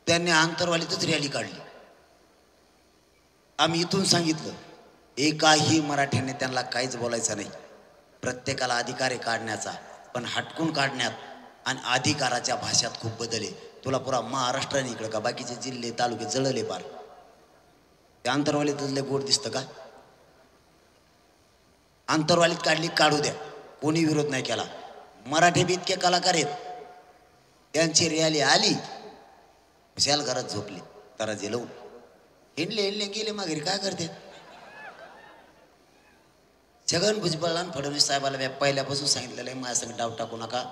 त्यांनी आंतरवालीतच रॅली काढली. आम्ही इथून सांगितलं, एकाही मराठ्याने त्यांना काहीच बोलायचं नाही. प्रत्येकाला अधिकार आहे काढण्याचा, पण हटकून काढण्यात आणि अधिकाराच्या भाषात खूप बदल आहे. तुला पुरा महाराष्ट्राने इकडं का बाकीचे जिल्हे तालुके जळले पार. ते आंतरवालीतले गोड दिसतं का? आंतरवालीत काढली, काढू द्या, कोणी विरोध नाही केला. मराठी बी इतके कलाकार आहेत, त्यांची रॅली आली, विशाल घरात झोपले, तारा जेलवून हिंडले हिंडले गेले माघारी. काय करते? छगन भुजबळ आणि फडणवीस साहेबाला मी पहिल्यापासून सांगितलेलं आहे, माझ्या संग डाव टाकू नका.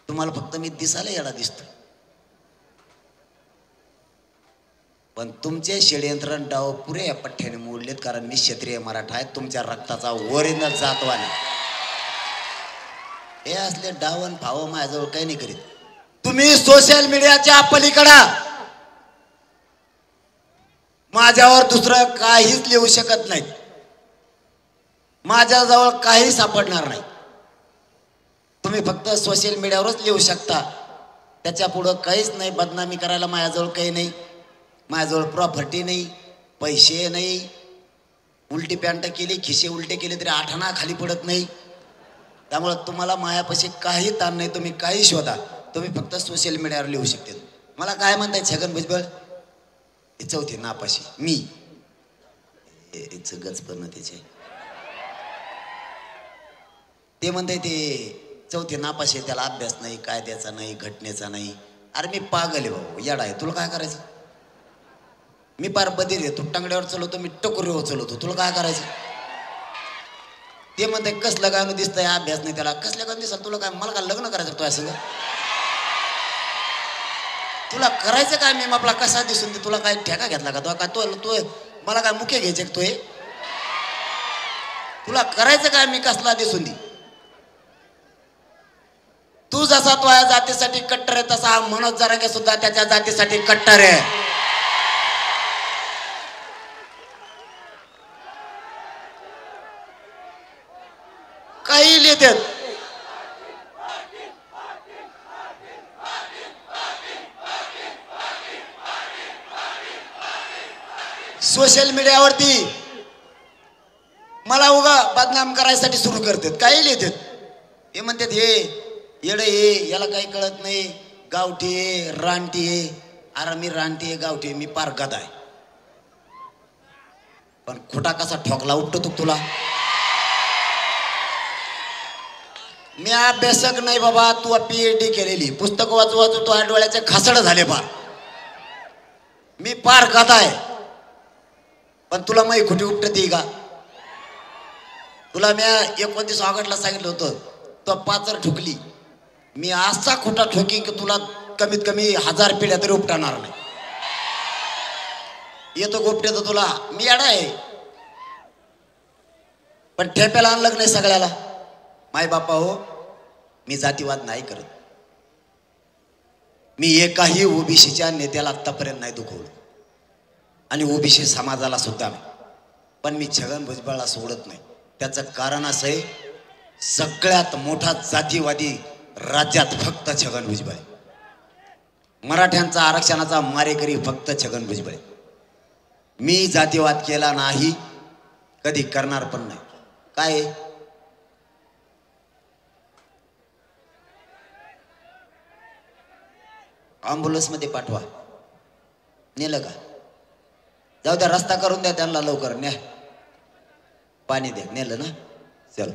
तुम्हाला फक्त मी दिसायला येडा दिसतो, पण तुमचे षडयंत्र डाव पुरे या पठ्ठ्याने मोडलेत. कारण मी क्षत्रिय मराठा आहे, तुमच्या रक्ताचा ओरिजिनल जातवाने. हे असले डावन भाव माझ्याजवळ काही नाही करीत. तुम्ही सोशल मीडियाच्या पलीकडं माझ्यावर दुसरं काहीच लिहू शकत नाही. माझ्याजवळ काही सापडणार नाही. तुम्ही फक्त सोशल मीडियावरच लिहू शकता, त्याच्या पुढं काहीच नाही. बदनामी करायला माझ्याजवळ काही नाही. माझ्याजवळ प्रॉपर्टी नाही, पैसे नाही. उलटी पॅन्ट केली, खिसे उलटे केले तरी आठाणा खाली पडत नाही. त्यामुळे तुम्हाला मायापाशी काही ताण नाही. तुम्ही काही शोधा, तुम्ही फक्त सोशल मीडियावर लिहू शकते. मला काय म्हणताय छगन भुजबळ? चौथी नापाशी मी गचपण त्याचे ते म्हणताय, ते चौथी नापाशी, त्याला अभ्यास नाही, कायद्याचा नाही, घटनेचा नाही. अरे मी पागल आहे भाऊ, येडा आहे. तुला काय करायचं? मी पार बधीर आहे, तू टांगड्यावर चलवतो, मी टकोरीवर चलवतो, तुला काय करायचं? ते म्हणताय कसलं गाणं दिसतंय, अभ्यास नाही त्याला. कसल्या गाणं दिसत तुला? काय मला काय लग्न करायचं तुझ्या सगळं? तुला करायचं काय? मी आपला कसा दिसून दे, तुला काय ठेका घेतला का? तो काय तो मला काय मुख्य घ्यायचे तो? तुला करायचं काय? मी कसला दिसून दे? तू जसा तो या जातीसाठी कट्टर आहे, तसा मनोज जरांगे सुद्धा त्याच्या जातीसाठी कट्टर आहे. काही लिहितात. सोशल मीडियावरती मला उगा बदनाम करायसाठी सुरू करतात, काही लिहितात. हे म्हणतात हे येडे ये, याला काही कळत नाही, गावठी आहे, रानटी आहे. अरे मी रानटी आहे, गावठी आहे, मी पार गधा आहे. पण खोटा कसा ठोकला उठतो तुला? मी अभ्यासक नाही बाबा, तू PhD केलेली, पुस्तक वाचू वाचू तो डोळ्याचे खासड झाले पार. मी पार गधा आहे, पण तुला माही खोटी उपटती का? तुला मी 29 ऑगस्टला सांगितलं होतं, तो पाचर ठोकली. मी असा खोटा ठोकी की तुला कमीत कमी 1000 पिढ्या तरी उपटणार नाही. येतो गोपटे तर तुला मी येडा आहे, पण ठेप्याला आणलं नाही सगळ्याला. माय बापा हो, मी जातीवाद नाही करत. मी एकाही ओबीसीच्या नेत्याला आतापर्यंत नाही दुखवलं आणि ओबीसी समाजाला सुद्धा नाही. पण मी छगन भुजबळला सोडत नाही. त्याचं कारण असं आहे, सगळ्यात मोठा जातीवादी राज्यात फक्त छगन भुजबळ. मराठ्यांचा आरक्षणाचा मारेकरी फक्त छगन भुजबळ. मी जातीवाद केला नाही, कधी करणार पण नाही. काय ॲम्ब्युलन्स मध्ये पाठवा, नेलं का? जाऊ द्या, रस्ता करून द्या त्यांना, लवकर न्या, पाणी द्या. नेलं ना? चल.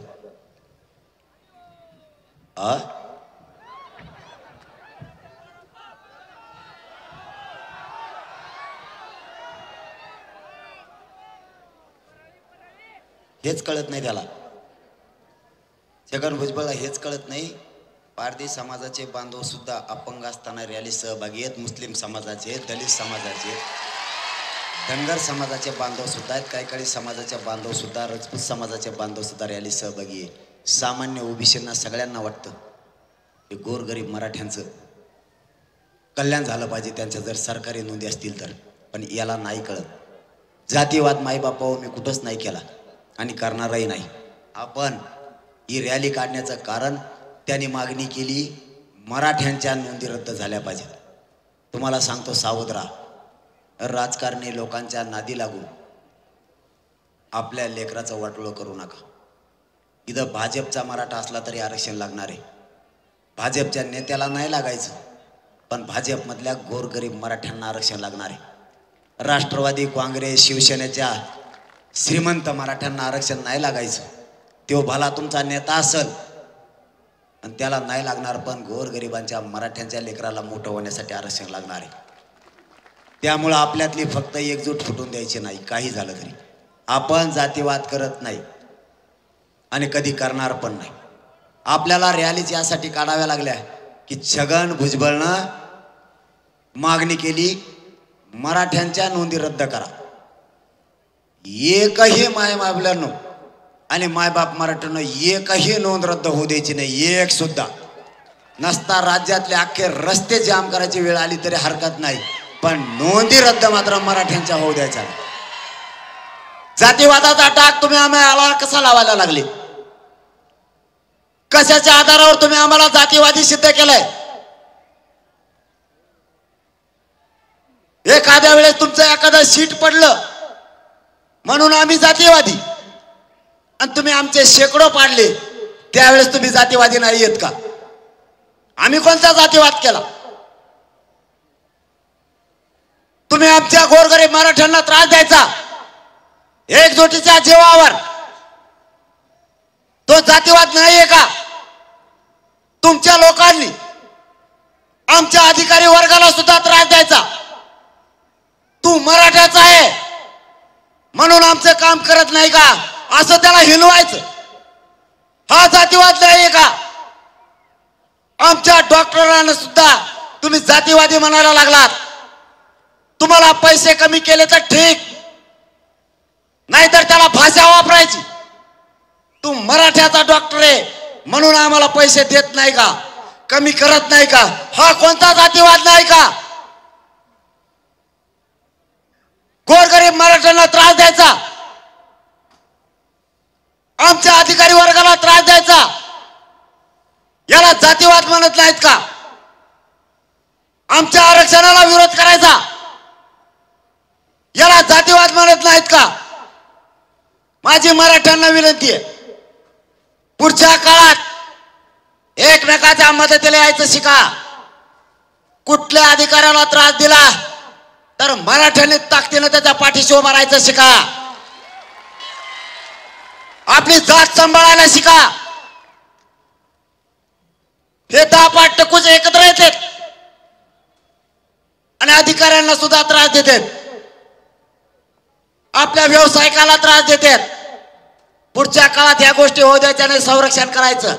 हेच कळत नाही त्याला, छगन भुजबळला हेच कळत नाही. पारधी समाजाचे बांधव सुद्धा अपंग असताना रॅली सहभागी आहेत. मुस्लिम समाजाचे, दलित समाजाचे, धनगर समाजाचे बांधव सुद्धा आहेत. काही काही समाजाचे बांधव सुद्धा, राजपूत समाजाचे बांधव सुद्धा रॅली सहभागी आहे. सामान्य ओबीसींना सगळ्यांना वाटतं की गोरगरीब मराठ्यांचं कल्याण झालं पाहिजे, त्यांच्या जर सरकारी नोंदी असतील तर. पण याला नाही कळत. जातीवाद माईबापावर मी कुठंच नाही केला आणि करणारही नाही. आपण ही रॅली काढण्याचं कारण, त्यांनी मागणी केली मराठ्यांच्या नोंदी रद्द झाल्या पाहिजेत. तुम्हाला सांगतो, सावध राहा. राजकारणी लोकांच्या नादी लागून आपल्या लेकराचं वाटोळं करू नका. इथं भाजपचा मराठा असला तरी आरक्षण लागणार आहे. भाजपच्या नेत्याला नाही लागायचं, पण भाजपमधल्या गोरगरीब मराठ्यांना आरक्षण लागणार आहे. राष्ट्रवादी काँग्रेस शिवसेनेच्या श्रीमंत मराठ्यांना आरक्षण नाही लागायचं. तो भला तुमचा नेता असेल आणि त्याला नाही लागणार, पण गोरगरिबांच्या मराठ्यांच्या लेकराला मोठं होण्यासाठी आरक्षण लागणार आहे. त्यामुळं आपल्यातली फक्त एकजूट फुटून द्यायची नाही. काही झालं तरी आपण जातीवाद करत नाही आणि कधी करणार पण नाही. आपल्याला रॅलीज यासाठी काढाव्या लागल्या की छगन भुजबळनं मागणी केली मराठ्यांच्या नोंदी रद्द करा. एकही मायबापल्यानं आणि मायबाप मराठ्यानं एकही नोंद रद्द होऊ द्यायची नाही, एक सुद्धा. नसता राज्यातले अख्खे रस्ते जाम करायची वेळ आली तरी हरकत नाही, पण नोंदी रद्द मात्र मराठ्यांच्या होऊ द्यायचा. जातीवादाचा टाक तुम्ही आम्हाला कसा लावायला लागले? कशाच्या आधारावर तुम्ही आम्हाला जातीवादी सिद्ध केलंय? एखाद्या वेळेस तुमचं एखादं सीट पडलं म्हणून आम्ही जातीवादी, आणि तुम्ही आमचे शेकडो पाडले, त्यावेळेस तुम्ही जातीवादी नाही येत का? आम्ही कोणता जातीवाद केला? तुम्ही आमच्या गोरगरीब मराठ्यांना त्रास द्यायचा एकजुटीच्या जीवावर, तो जातीवाद नाहीये का? तुमच्या लोकांनी आमच्या अधिकारी वर्गाला सुद्धा त्रास द्यायचा. तू मराठ्याचा आहे म्हणून आमचं काम करत नाही का, असं त्याला हिलवायचं. हा जातीवाद नाहीये का? आमच्या डॉक्टरांना सुद्धा तुम्ही जातीवादी म्हणायला लागलात. तुम्हाला पैसे कमी केले तर ठीक, नाहीतर त्याला भाषा वापरायची. तू मराठ्याचा डॉक्टर आहे म्हणून आम्हाला पैसे देत नाही का, कमी करत नाही का? हा कोणता जातीवाद नाही का? गोरगरीब मराठ्यांना त्रास द्यायचा, आमच्या अधिकारी वर्गाला त्रास द्यायचा, याला जातीवाद म्हणत नाहीत का? आमच्या आरक्षणाला विरोध करायचा, याला जातीवाद म्हणत नाहीत का? माझी मराठ्यांना विनंती आहे, पुढच्या काळात एकमेकाच्या मदतीला यायचं शिका. कुठल्या अधिकाऱ्याला त्रास दिला तर मराठ्यांनी ताकदीनं त्याच्या पाठीशी उभं राहायचं शिका. आपली जात सांभाळायला शिका. हे 10-5 टक्कूच एकत्र येतात आणि अधिकाऱ्यांना सुद्धा त्रास देतात, आपल्या व्यावसायिकाला त्रास देतात. पुढच्या काळात या गोष्टी होऊ द्यायच्या नाही. संरक्षण करायचं,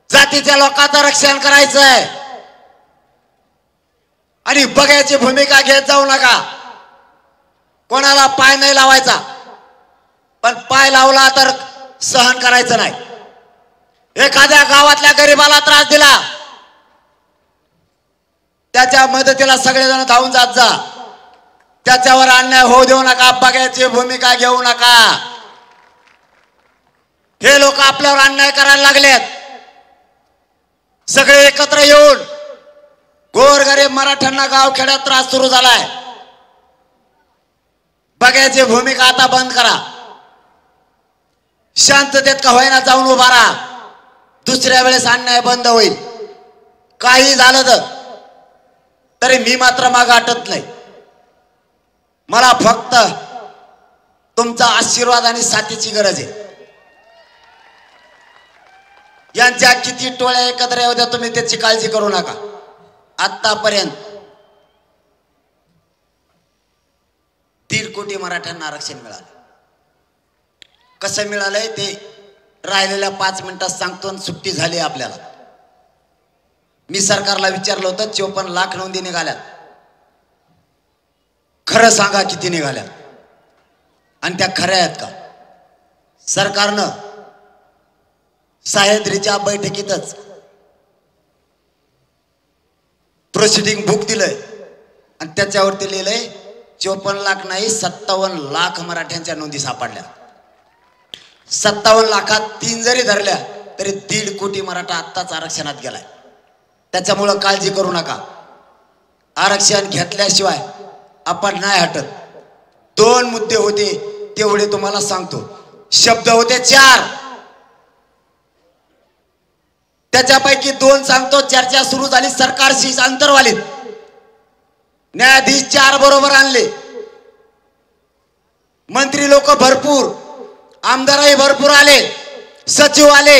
जातीच्या लोकांचं रक्षण करायचंय. आणि बघायची भूमिका घेत जाऊ नका. कोणाला पाय नाही लावायचा, पण पाय लावला तर सहन करायचं नाही. एखाद्या गावातल्या गरीबाला त्रास दिला, त्याच्या मदतीला सगळेजण धावून जात जा. त्याच्यावर अन्याय होऊ देऊ नका, बघायची भूमिका घेऊ नका. हे लोक आपल्यावर अन्याय करायला लागलेत. सगळे एकत्र येऊन गोरगरीब मराठ्यांना गावखेड्यात त्रास सुरू झालाय. बघायची भूमिका आता बंद करा. शांततेत का होईना जाऊन उभा राहा. दुसऱ्या वेळेस अन्याय बंद होईल. काही झालं तरी मी मात्र मागे हटत नाही. मला फक्त तुमचा आशीर्वाद आणि साथीची गरज आहे. यांच्या किती टोळ्या एकत्र येऊ द्या, तुम्ही त्याची काळजी करू नका. आतापर्यंत 1.5 कोटी मराठ्यांना आरक्षण मिळालं. कसं मिळालंय ते राहिलेल्या 5 मिनिटात सांगतो आणि सुट्टी झाली आपल्याला. मी सरकारला विचारलं होतं 54 लाख नोंदी निघाल्यात. खरं सांगा किती निघाल्या आणि त्या खऱ्या आहेत का? सरकारनं सह्याद्रीच्या बैठकीतच प्रोसिडिंग बुक दिलंय आणि त्याच्यावरती लिहिलंय 54 लाख नाही 57 लाख मराठ्यांच्या नोंदी सापडल्या. 57 लाखात 3 जरी धरल्या तरी 1.5 कोटी मराठा आत्ताच आरक्षणात गेलाय. त्याच्यामुळं काळजी करू नका. आरक्षण घेतल्याशिवाय आपण नाही हटत. 2 मुद्दे होते तेवढे तुम्हाला सांगतो. शब्द होते 4, त्याच्यापैकी 2 सांगतो. चर्चा सुरू झाली सरकारशी अंतर्वालीत. न्यायाधीश 4 बरोबर आणले. मंत्री लोक भरपूर, आमदारही भरपूर आले, सचिव आले,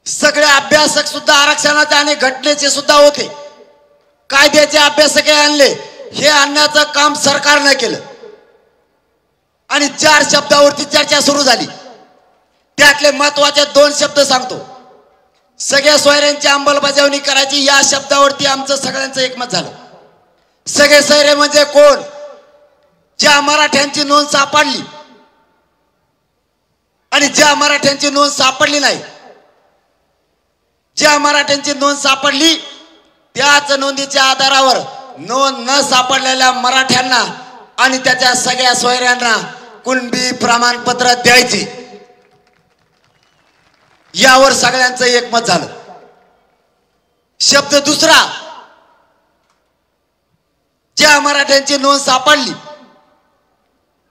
सगळे अभ्यासक सुद्धा आरक्षणाचे आणि घटनेचे सुद्धा होते. कायद्याचे अभ्यासक आणले. हे आणण्याचं काम सरकारने केलं आणि 4 शब्दावरती चर्चा सुरू झाली. त्यातले महत्वाचे 2 शब्द सांगतो. सगळ्या सोयऱ्यांची अंमलबजावणी करायची या शब्दावरती आमचं सगळ्यांचं एकमत झालं. सगळे सोयरे म्हणजे कोण? ज्या मराठ्यांची नोंद सापडली आणि ज्या मराठ्यांची नोंद सापडली नाही. ज्या मराठ्यांची नोंद सापडली त्याच नोंदीच्या आधारावर नोंद न सापडलेल्या मराठ्यांना आणि त्याच्या सगळ्या सोयऱ्यांना कुणबी प्रमाणपत्र द्यायची. यावर सगळ्यांचं एकमत झालं. शब्द दुसरा, ज्या मराठ्यांची नोंद सापडली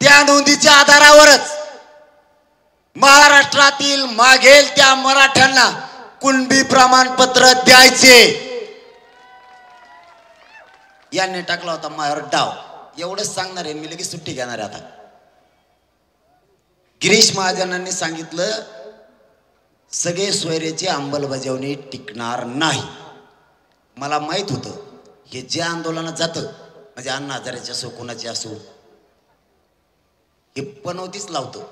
त्या नोंदीच्या आधारावरच महाराष्ट्रातील मागेल त्या मराठ्यांना कुणबी प्रमाणपत्र द्यायचे. यांनी टाकला होता माझ्यावर डाव. एवढंच सांगणार आहे, मी लगेच सुट्टी घेणार आहे. आता गिरीश महाजनांनी सांगितलं सगळे सोयरेची अंमलबजावणी टिकणार नाही. मला माहित होतं हे जे आंदोलनात जातं म्हणजे अण्णा हजारेचे असो कोणाचे असो हे पनवतीच लावतं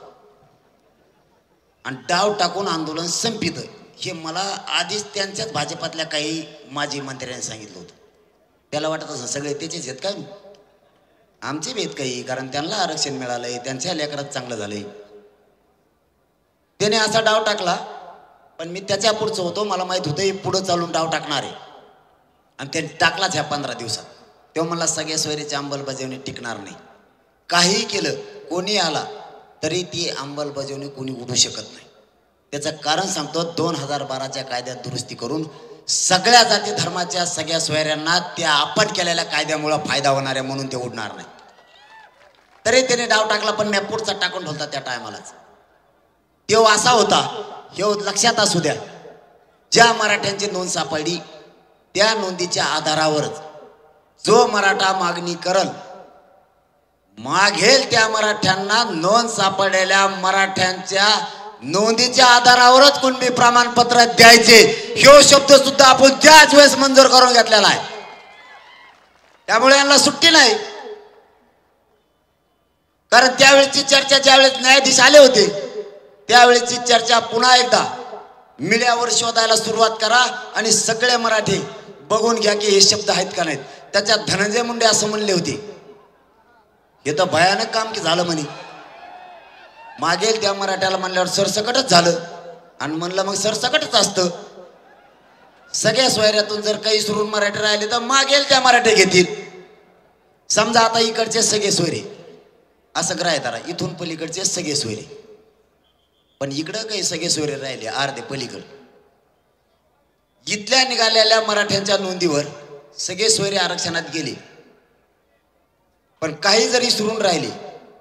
आणि डाव टाकून आंदोलन संपित. हे मला आधीच त्यांच्याच भाजपातल्या काही माजी मंत्र्यांनी सांगितलं होतं. त्याला वाटत असं सगळे त्याचेच आहेत काय, आमचे भेद काही, कारण त्यांना आरक्षण मिळालंय, त्यांच्या लेकरात चांगलं झालंय. त्याने असा डाव टाकला, पण मी त्याच्या पुढचं होतो. मला माहित होतं हे पुढं चालून डाव टाकणार आहे आणि त्यांनी टाकलाच ह्या 15 दिवसात. तेव्हा मला सगळ्या सोयरीची अंमलबजावणी टिकणार नाही. काही केलं, कोणी आला तरी ती अंमलबजावणी कोणी उडू शकत नाही. त्याचं कारण सांगतो. 2012च्या कायद्यात दुरुस्ती करून सगळ्या जाती धर्माच्या सगळ्या सोयऱ्यांना त्या आपण केलेल्या कायद्यामुळे फायदा होणार आहे म्हणून ते उडणार नाही. तरी त्याने डाव टाकला, पण मी पुढचा टाकून ठेवला त्या टायमालाच. तो असा होता, हे लक्षात असू द्या, ज्या मराठ्यांची नोंद सापडली त्या नोंदीच्या आधारावरच जो मराठा मागणी करल मागेल त्या मराठ्यांना नोंद सापडलेल्या मराठ्यांच्या नोंदीच्या आधारावरच कुणबी प्रमाणपत्र द्यायचे. ह्यो शब्द सुद्धा आपण त्याच वेळेस मंजूर करून घेतलेला आहे. त्यामुळे यांना सुट्टी नाही. कारण त्यावेळेची चर्चा ज्यावेळेस न्यायाधीश आले होते त्यावेळेची चर्चा पुन्हा एकदा मीडियावर शोधायला सुरुवात करा आणि सगळे मराठी बघून घ्या की हे शब्द आहेत का नाहीत. त्याच्यात धनंजय मुंडे असं म्हणले होते, हे तर भयानक काम की झालं म्हणे. मागेल त्या मराठ्याला म्हणल्यावर सरसकटच झालं. आणि म्हणलं मग सरसकटच असतं. सगळ्या सोयऱ्यातून जर काही सुरून मराठी राहिले तर मागेल त्या मराठे घेतील. समजा आता इकडचे सगळे सोयरे असं ग्राह्य धरा, इथून पलीकडचे सगळे सोयरे, पण इकडं काही सगळे सोयरे राहिले अर्धे पलीकडे. इथल्या निघालेल्या मराठ्यांच्या नोंदीवर सगळे सोयरे आरक्षणात गेले, पण काही जरी सुरून राहिले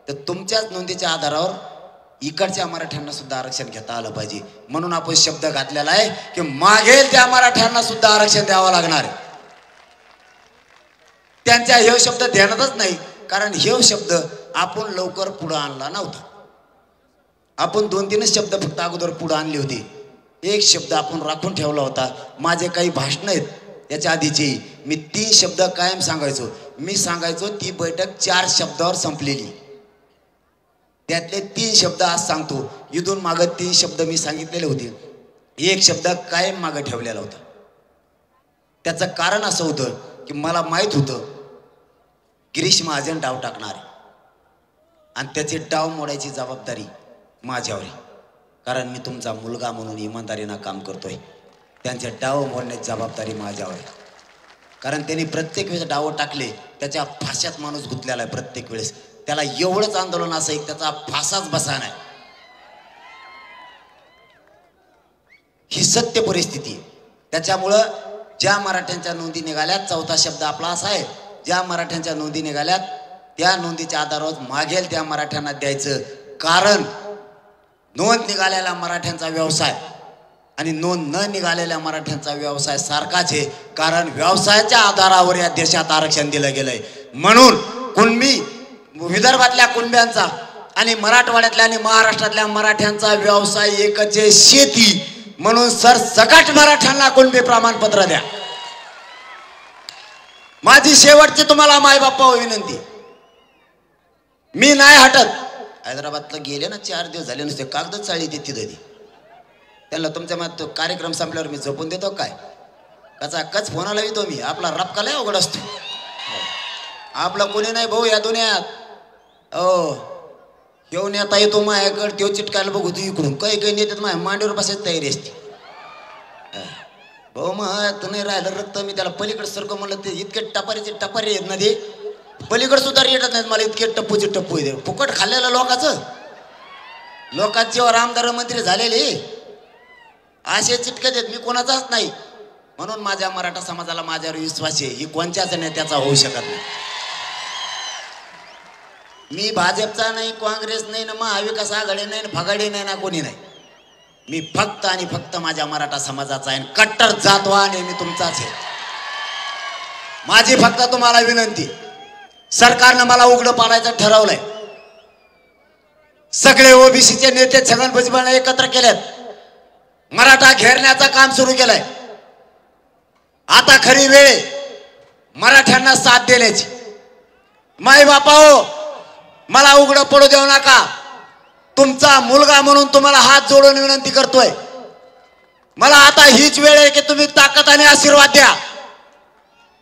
तर तुमच्याच नोंदीच्या आधारावर इकडच्या मराठ्यांना सुद्धा आरक्षण घेता आलं पाहिजे. म्हणून आपण शब्द घातलेला आहे की मागेल त्या मराठ्यांना सुद्धा आरक्षण द्यावं लागणार आहे. त्यांच्या हे शब्द ध्यानातच नाही, कारण हे शब्द आपण लवकर पुढे आणला नव्हता. आपण 2-3 शब्द फक्त अगोदर पुढे आणले होते. एक शब्द आपण राखून ठेवला होता. माझे काही भाषण आहेत याच्या आधीची, मी 3 शब्द कायम सांगायचो. मी सांगायचो ती बैठक 4 शब्दावर संपलेली, त्यातले 3 शब्द आज सांगतो. इथून मागं 3 शब्द मी सांगितलेले होते. एक शब्द कायम मागं ठेवलेला होता. त्याचं कारण असं होतं की मला माहीत होतं गिरीश महाजन डाव टाकणार आणि त्याचे डाव मोडायची जबाबदारी माझ्यावर आहे. कारण मी तुमचा मुलगा म्हणून इमानदारीनं काम करतोय. त्यांचे डाव मोडण्याची जबाबदारी माझ्यावर आहे. कारण त्यांनी प्रत्येक वेळेस डाव टाकले, त्याच्या फाशात माणूस गुंतलेला आहे. प्रत्येक वेळेस त्याला एवढंच आंदोलन असं आहे, त्याचा फासाच बसा नाही. ही सत्य परिस्थिती आहे. त्याच्यामुळं ज्या मराठ्यांच्या नोंदी निघाल्यात, 4था शब्द आपला असा आहे, ज्या मराठ्यांच्या नोंदी निघाल्यात त्या नोंदीच्या आधारावर मागेल त्या मराठ्यांना द्यायचं. कारण नोंद निघालेल्या मराठ्यांचा व्यवसाय आणि नोंद न निघालेल्या मराठ्यांचा व्यवसाय सारखाच आहे. कारण व्यवसायाच्या आधारावर या देशात आरक्षण दिलं गेलंय. म्हणून कुणबी विदर्भातल्या कुणब्यांचा आणि मराठवाड्यातल्या आणि महाराष्ट्रातल्या मराठ्यांचा व्यवसाय एकच आहे, शेती. म्हणून सरसकट मराठ्यांना कुणबी प्रमाणपत्र द्या. माझी शेवटची तुम्हाला मायबापावर विनंती, मी नाही हटत. हैदराबादला गेले ना 4 दिवस झाले, नुसते कागदच चाळी देते तिथे. त्यांना तुमच्या मत कार्यक्रम संपल्यावर मी झोपून देतो काय? कचा कच फोनाला येतो मी. आपला रपका लय अवघड असतो. आपला कोणी नाही भाऊ या दुनियात. घेऊन येता येतो माझ्याकडे, तो चिटकायला बघू तू इकडून. काही काही नेतात माझ्या मांडीवर बसायची तयारी असते. भाऊ मग नाही राहिलं रक्त, मी त्याला पलीकडे सारखं म्हणलं, ते इतके टपारीचे टपारी आहेत ना, ते पलीकडे सुद्धा येतात नाहीत मला. इतके टप्पूचे टप्पू येते फुकट खाल्लेलं लोकांचं. लोकांची आमदार मंत्री झालेले असे चिटके देत, मी कोणाचाच नाही. म्हणून माझ्या मराठा समाजाला माझ्यावर विश्वास आहे, ही कोणत्याच नेत्याचा होऊ शकत नाही. मी भाजपचा नाही, काँग्रेस नाही ना, महाविकास आघाडी नाही, फगाडी नाही ना, कोणी नाही. मी फक्त आणि फक्त माझ्या मराठा समाजाचा आहे. कट्टर जातवान आहे मी, तुमचाच आहे. माझी फक्त तुम्हाला विनंती, सरकारनं मला उघडं पाडायचं ठरवलंय. सगळे ओबीसीचे नेते छगन भुजबळ एकत्र केलेत, मराठा घेरण्याचं काम सुरू केलंय. आता खरी वेळ मराठ्यांना साथ देण्याची. माई बापा हो, मला उघडं पडू देऊ नका. तुमचा मुलगा म्हणून तुम्हाला हात जोडून विनंती करतोय. मला आता हीच वेळ आहे की तुम्ही ताकद आणि आशीर्वाद द्या,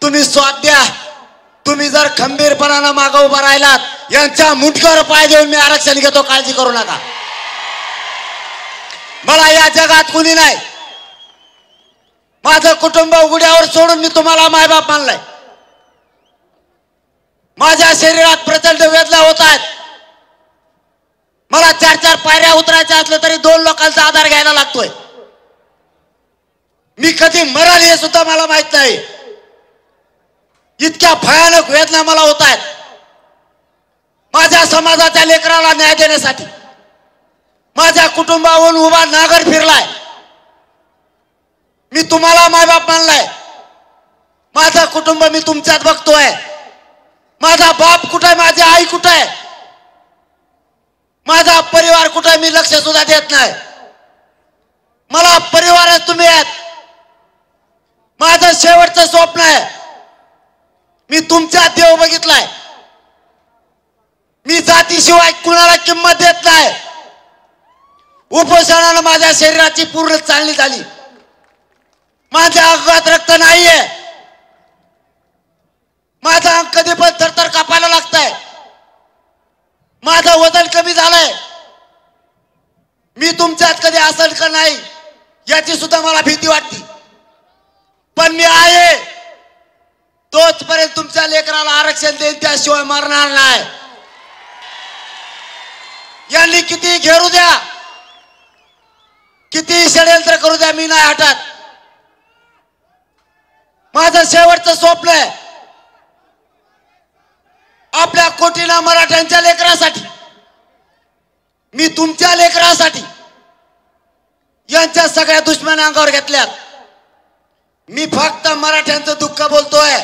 तुम्ही स्वाद द्या. तुम्ही जर खंबीरपणानं मागं उभा राहिलात, यांच्या मुठ्यावर पाय देऊन मी आरक्षण घेतो, काळजी करू नका. मला या जगात कुणी नाही. माझं कुटुंब उघड्यावर सोडून मी तुम्हाला मायबाप मानलाय. माझ्या शरीरात प्रचंड वेदना होत आहेत. मला 4-4 पायऱ्या उतरायच्या असलं तरी 2 लोकांचा आधार घ्यायला लागतोय. मी कधी मरल हे सुद्धा मला माहित नाही. इतक्या भयानक वेदना मला होत आहेत. माझ्या समाजाच्या लेकराला न्याय देण्यासाठी माझ्या कुटुंबावरून उभा नागर फिरलाय. मी तुम्हाला मायबाप मानलाय. माझं कुटुंब मी तुमच्यात बघतोय. माझा बाप कुठे आहे, माझी आई कुठे आहे, माझा परिवार कुठे आहे, मी लक्ष सुद्धा देत नाही. मला परिवारच तुम्ही आहेत. माझं शेवटचं स्वप्न आहे, मी तुमच्यात देव बघितलाय. मी जातीशिवाय कुणाला किंमत देत नाही. उपोषणानं माझ्या शरीराची पूर्ण चालणी झाली. माझ्या अंगात रक्त नाहीये. माझं वजन कमी झालंय, मी तुमच्यात कधी असेल का नाही याची सुद्धा मला भीती वाटते, पण मी आहे तोचपर्यंत तुमच्या लेकराला आरक्षण देईन, त्याशिवाय मरणार नाही. यांनी किती घेरू द्या, किती षडयंत्र करू द्या, मी नाही हटत. माझं शेवटचं स्वप्न आहे आपल्या कोटीना मराठ्यांच्या लेकरासाठी, मी तुमच्या लेकरासाठी यांच्या सगळ्या दुश्मन अंगावर घेतल्यात. मी फक्त मराठ्यांचं दुःख बोलतोय,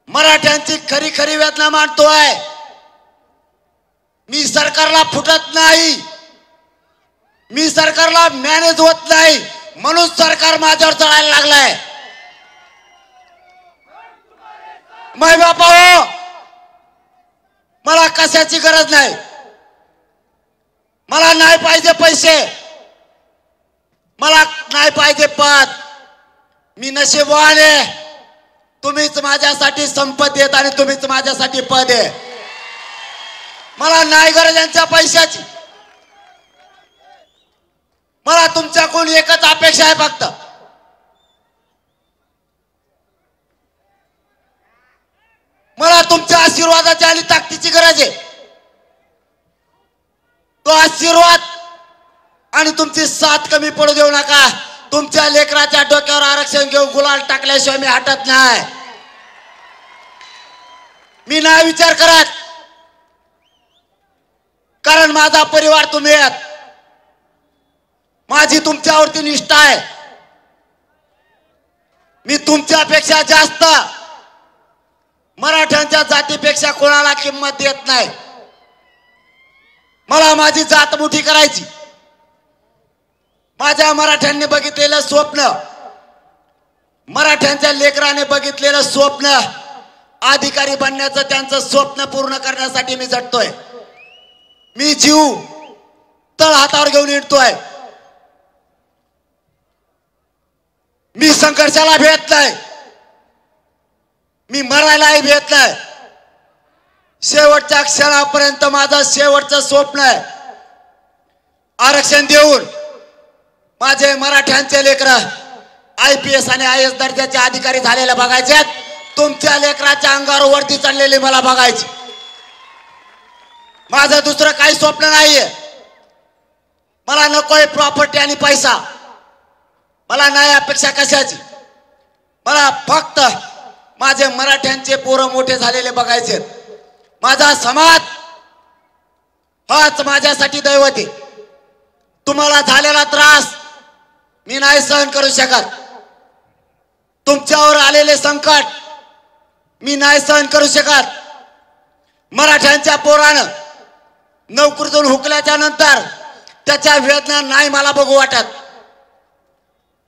मराठ्यांची खरी खरी वेदना मांडतोय. मी सरकारला फुटत नाही, मी सरकारला मॅनेज होत नाही, म्हणून सरकार माझ्यावर चढायला लागलाय. माय बापा हो, मला कशाची गरज नाही, मला नाही पाहिजे पैसे, मला नाही पाहिजे पद. मी नशीबवान आहे, तुम्हीच माझ्यासाठी संपत्ती आहेत आणि तुम्हीच माझ्यासाठी पद आहे. मला नाही गरज यांच्या पैशाची, मला तुमच्याकडून एकच अपेक्षा आहे फक्त, मला तुमच्या आशीर्वादाची आणि ताकदीची गरज आहे. तो आशीर्वाद आणि तुमची साथ कमी पडू देऊ नका. तुमच्या लेकराच्या डोक्यावर आरक्षण घेऊन गुलाल टाकल्याशिवाय मी हटत नाही. मी नाही विचार करत, कारण माझा परिवार तुम्ही आहात, माझी तुमच्यावरती निष्ठा आहे. मी तुमच्यापेक्षा जास्त मराठ्यांच्या जातीपेक्षा कोणाला किंमत देत नाही. मला माझी जात मोठी करायची. माझ्या मराठ्यांनी बघितलेलं स्वप्न, मराठ्यांच्या लेकराने बघितलेलं स्वप्न, अधिकारी बनण्याचं त्यांचं स्वप्न पूर्ण करण्यासाठी मी झटतोय. मी जीव तळ हातावर घेऊन येतोय. मी संघर्षाला भेट नाही, मी मरायलाही भेट नाही. शेवटच्या क्षणापर्यंत माझं शेवटचं स्वप्न आहे, आरक्षण देऊन माझे मराठ्यांचे लेकर IPS आणि IAS दर्जाचे अधिकारी झालेले बघायचे. तुमच्या लेकराच्या अंगावर वरती चढलेले मला बघायचे. माझं दुसरं काही स्वप्न नाहीये. मला नकोय प्रॉपर्टी आणि पैसा, मला नाही अपेक्षा कशाची. मला फक्त माझे मराठ्यांचे पोरं मोठे झालेले बघायचे. माझा समाज हाच माझ्यासाठी दैवत आहे. तुम्हाला झालेला त्रास मी नाही सहन करू शकत, तुमच्यावर आलेले संकट मी नाही सहन करू शकत. मराठ्यांच्या पोरानं नोकरीतून हुकल्याच्या नंतर त्याच्या वेदना नाही मला बघू वाटत.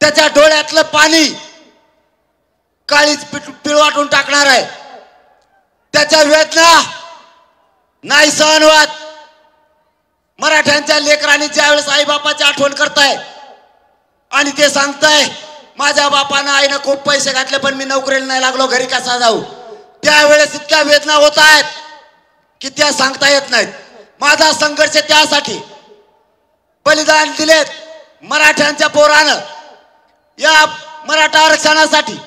त्याच्या डोळ्यातलं पाणी काळीच पिळवाटून टाकणार आहे. त्याच्या वेदना नाही सहन होत. मराठ्यांच्या लेकरांनी ज्यावेळेस आई बापाची आठवण करताय आणि ते सांगताय माझ्या बापानं आईनं खूप पैसे घातले पण मी नोकरीला नाही लागलो, घरी कसा जाऊ, त्यावेळेस इतक्या वेदना होत आहेत की त्या सांगता येत नाहीत. माझा संघर्ष त्यासाठी, बलिदान दिलेत मराठ्यांच्या पोरानं या मराठा आरक्षणासाठी.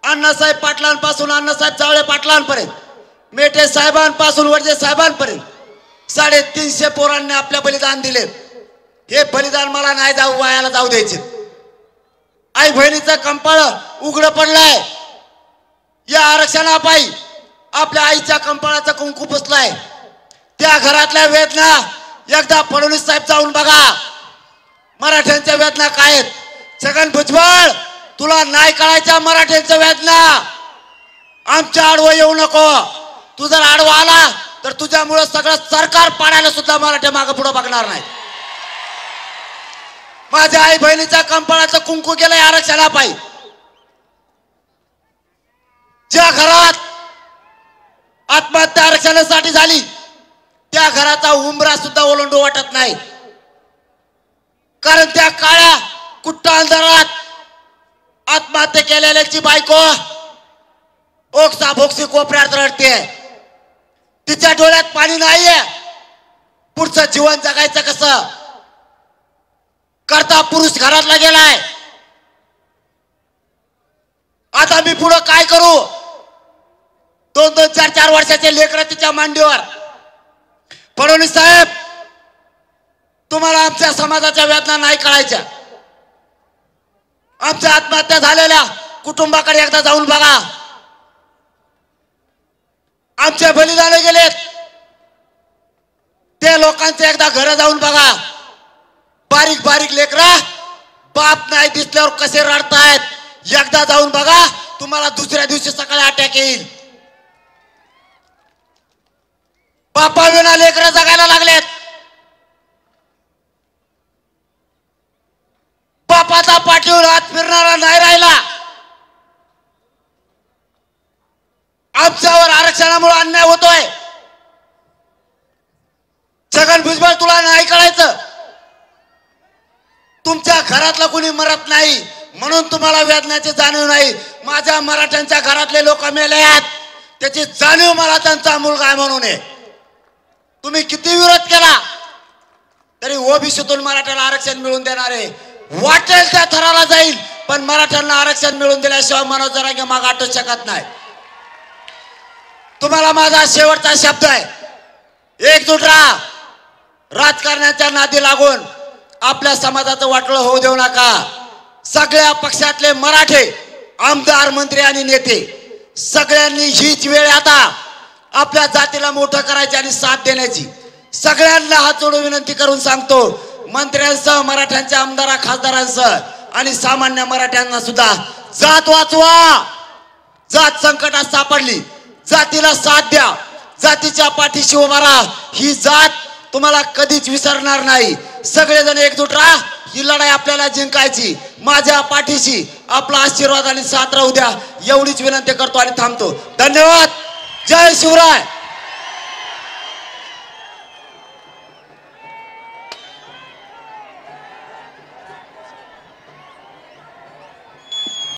अण्णासाहेब पाटलांपासून अण्णासाहेब जावळे पाटलांपर्यंत, मेटे साहेबांपासून वडजे साहेबांपर्यंत 350 पोरांनी आपल्या बलिदान दिले. हे बलिदान मला नाही जाऊ वायाला जाऊ द्यायचे. आई बहिणीचं कंपाळ उघडं पडलंय. या आरक्षणापायी आपल्या आईच्या कंपाळाचा कुंकू पुसलाय. त्या घरातल्या वेदना एकदा फडणवीस साहेब जाऊन बघा. मराठ्यांच्या वेदना काय आहेत. छगन भुजबळ, तुला नाही कळायच्या मराठ्यांच्या वेदना. आमच्या आडवं येऊ नको. तू जर आडवा आला तर तुझ्यामुळे सगळं सरकार पाडायला सुद्धा मराठे मागे पुढे बघणार नाही. माझ्या आई बहिणीच्या कंपाळाचं कुंकू गेलंय आरक्षणापायी. ज्या घरात आत्महत्या आरक्षणासाठी झाली त्या घराचा उंबरा सुद्धा ओलांडू वाटत नाही. कारण त्या काळ्या कुट्ट अंधारात आत्महत्या केलेल्याची बायको ओक्सा भोक्सी कोपऱ्यात रडते. तिच्या डोळ्यात पाणी नाहीये. पुढचं जीवन जगायचं कसं? करता पुरुष घरातला गेलाय. आता मी पुढे काय करू? 2-2, 4-4 वर्षाचे लेकरं तिच्या मांडीवर. फडणवीस साहेब, तुम्हाला आमच्या समाजाच्या वेदना नाही कळायच्या. आमच्या आत्महत्या झालेल्या कुटुंबाकडे एकदा जाऊन बघा. आमचे बलिदान गेलेत ते लोकांचे एकदा घर जाऊन बघा. बारीक बारीक लेकरा बाप नाही दिसल्यावर कसे रडतायत एकदा जाऊन बघा. तुम्हाला दुसऱ्या दिवशी सकाळी अटॅक येईल. बापा विना लेकरं जगायला लागलेत. बापाचा पाठीवर हात फिरणारा नाही राहिला. आमच्यावर आरक्षणामुळे अन्याय होतोय. छगन भुजबळ, तुला नाही कळायचं? तुमच्या घरातला कुणी मरत नाही म्हणून तुम्हाला वेदनाची जाणीव नाही. माझ्या मराठ्यांच्या घरातले लोक मेले आहेत त्याची जाणीव मला त्यांचा मुलगा आहे म्हणून आहे. तुम्ही किती विरोध केला तरी ओबीसीतून मराठ्याला आरक्षण मिळवून देणार आहे. वाटेल त्या थराला जाईल पण मराठ्यांना आरक्षण मिळवून दिल्याशिवाय मनोज जरांगे मागे हटू शकत नाही. तुम्हाला माझा शेवटचा शब्द आहे, एकजूट राहा. राजकारणाच्या नादी लागून आपल्या समाजाचं वाटोळं होऊ देऊ नका. सगळ्या पक्षातले मराठे आमदार, मंत्री आणि नेते सगळ्यांनी हीच वेळ आता आपल्या जातीला मोठं करायची आणि साथ देण्याची. सगळ्यांना हात जोडून विनंती करून सांगतो, मंत्र्यांसह, मराठ्यांच्या आमदार खासदारांसह आणि सामान्य मराठ्यांना सुद्धा जात वाचवा. जात संकटात सापडली, जातीला साथ द्या, जातीच्या पाठीशी उभा राहा. ही जात तुम्हाला कधीच विसरणार नाही. सगळेजण एकजूट राहा. ही लढाई आपल्याला जिंकायची. माझ्या पाठीशी आपला आशीर्वाद आणि साथ राहू द्या एवढीच विनंती करतो आणि थांबतो. धन्यवाद. जय शिवराय.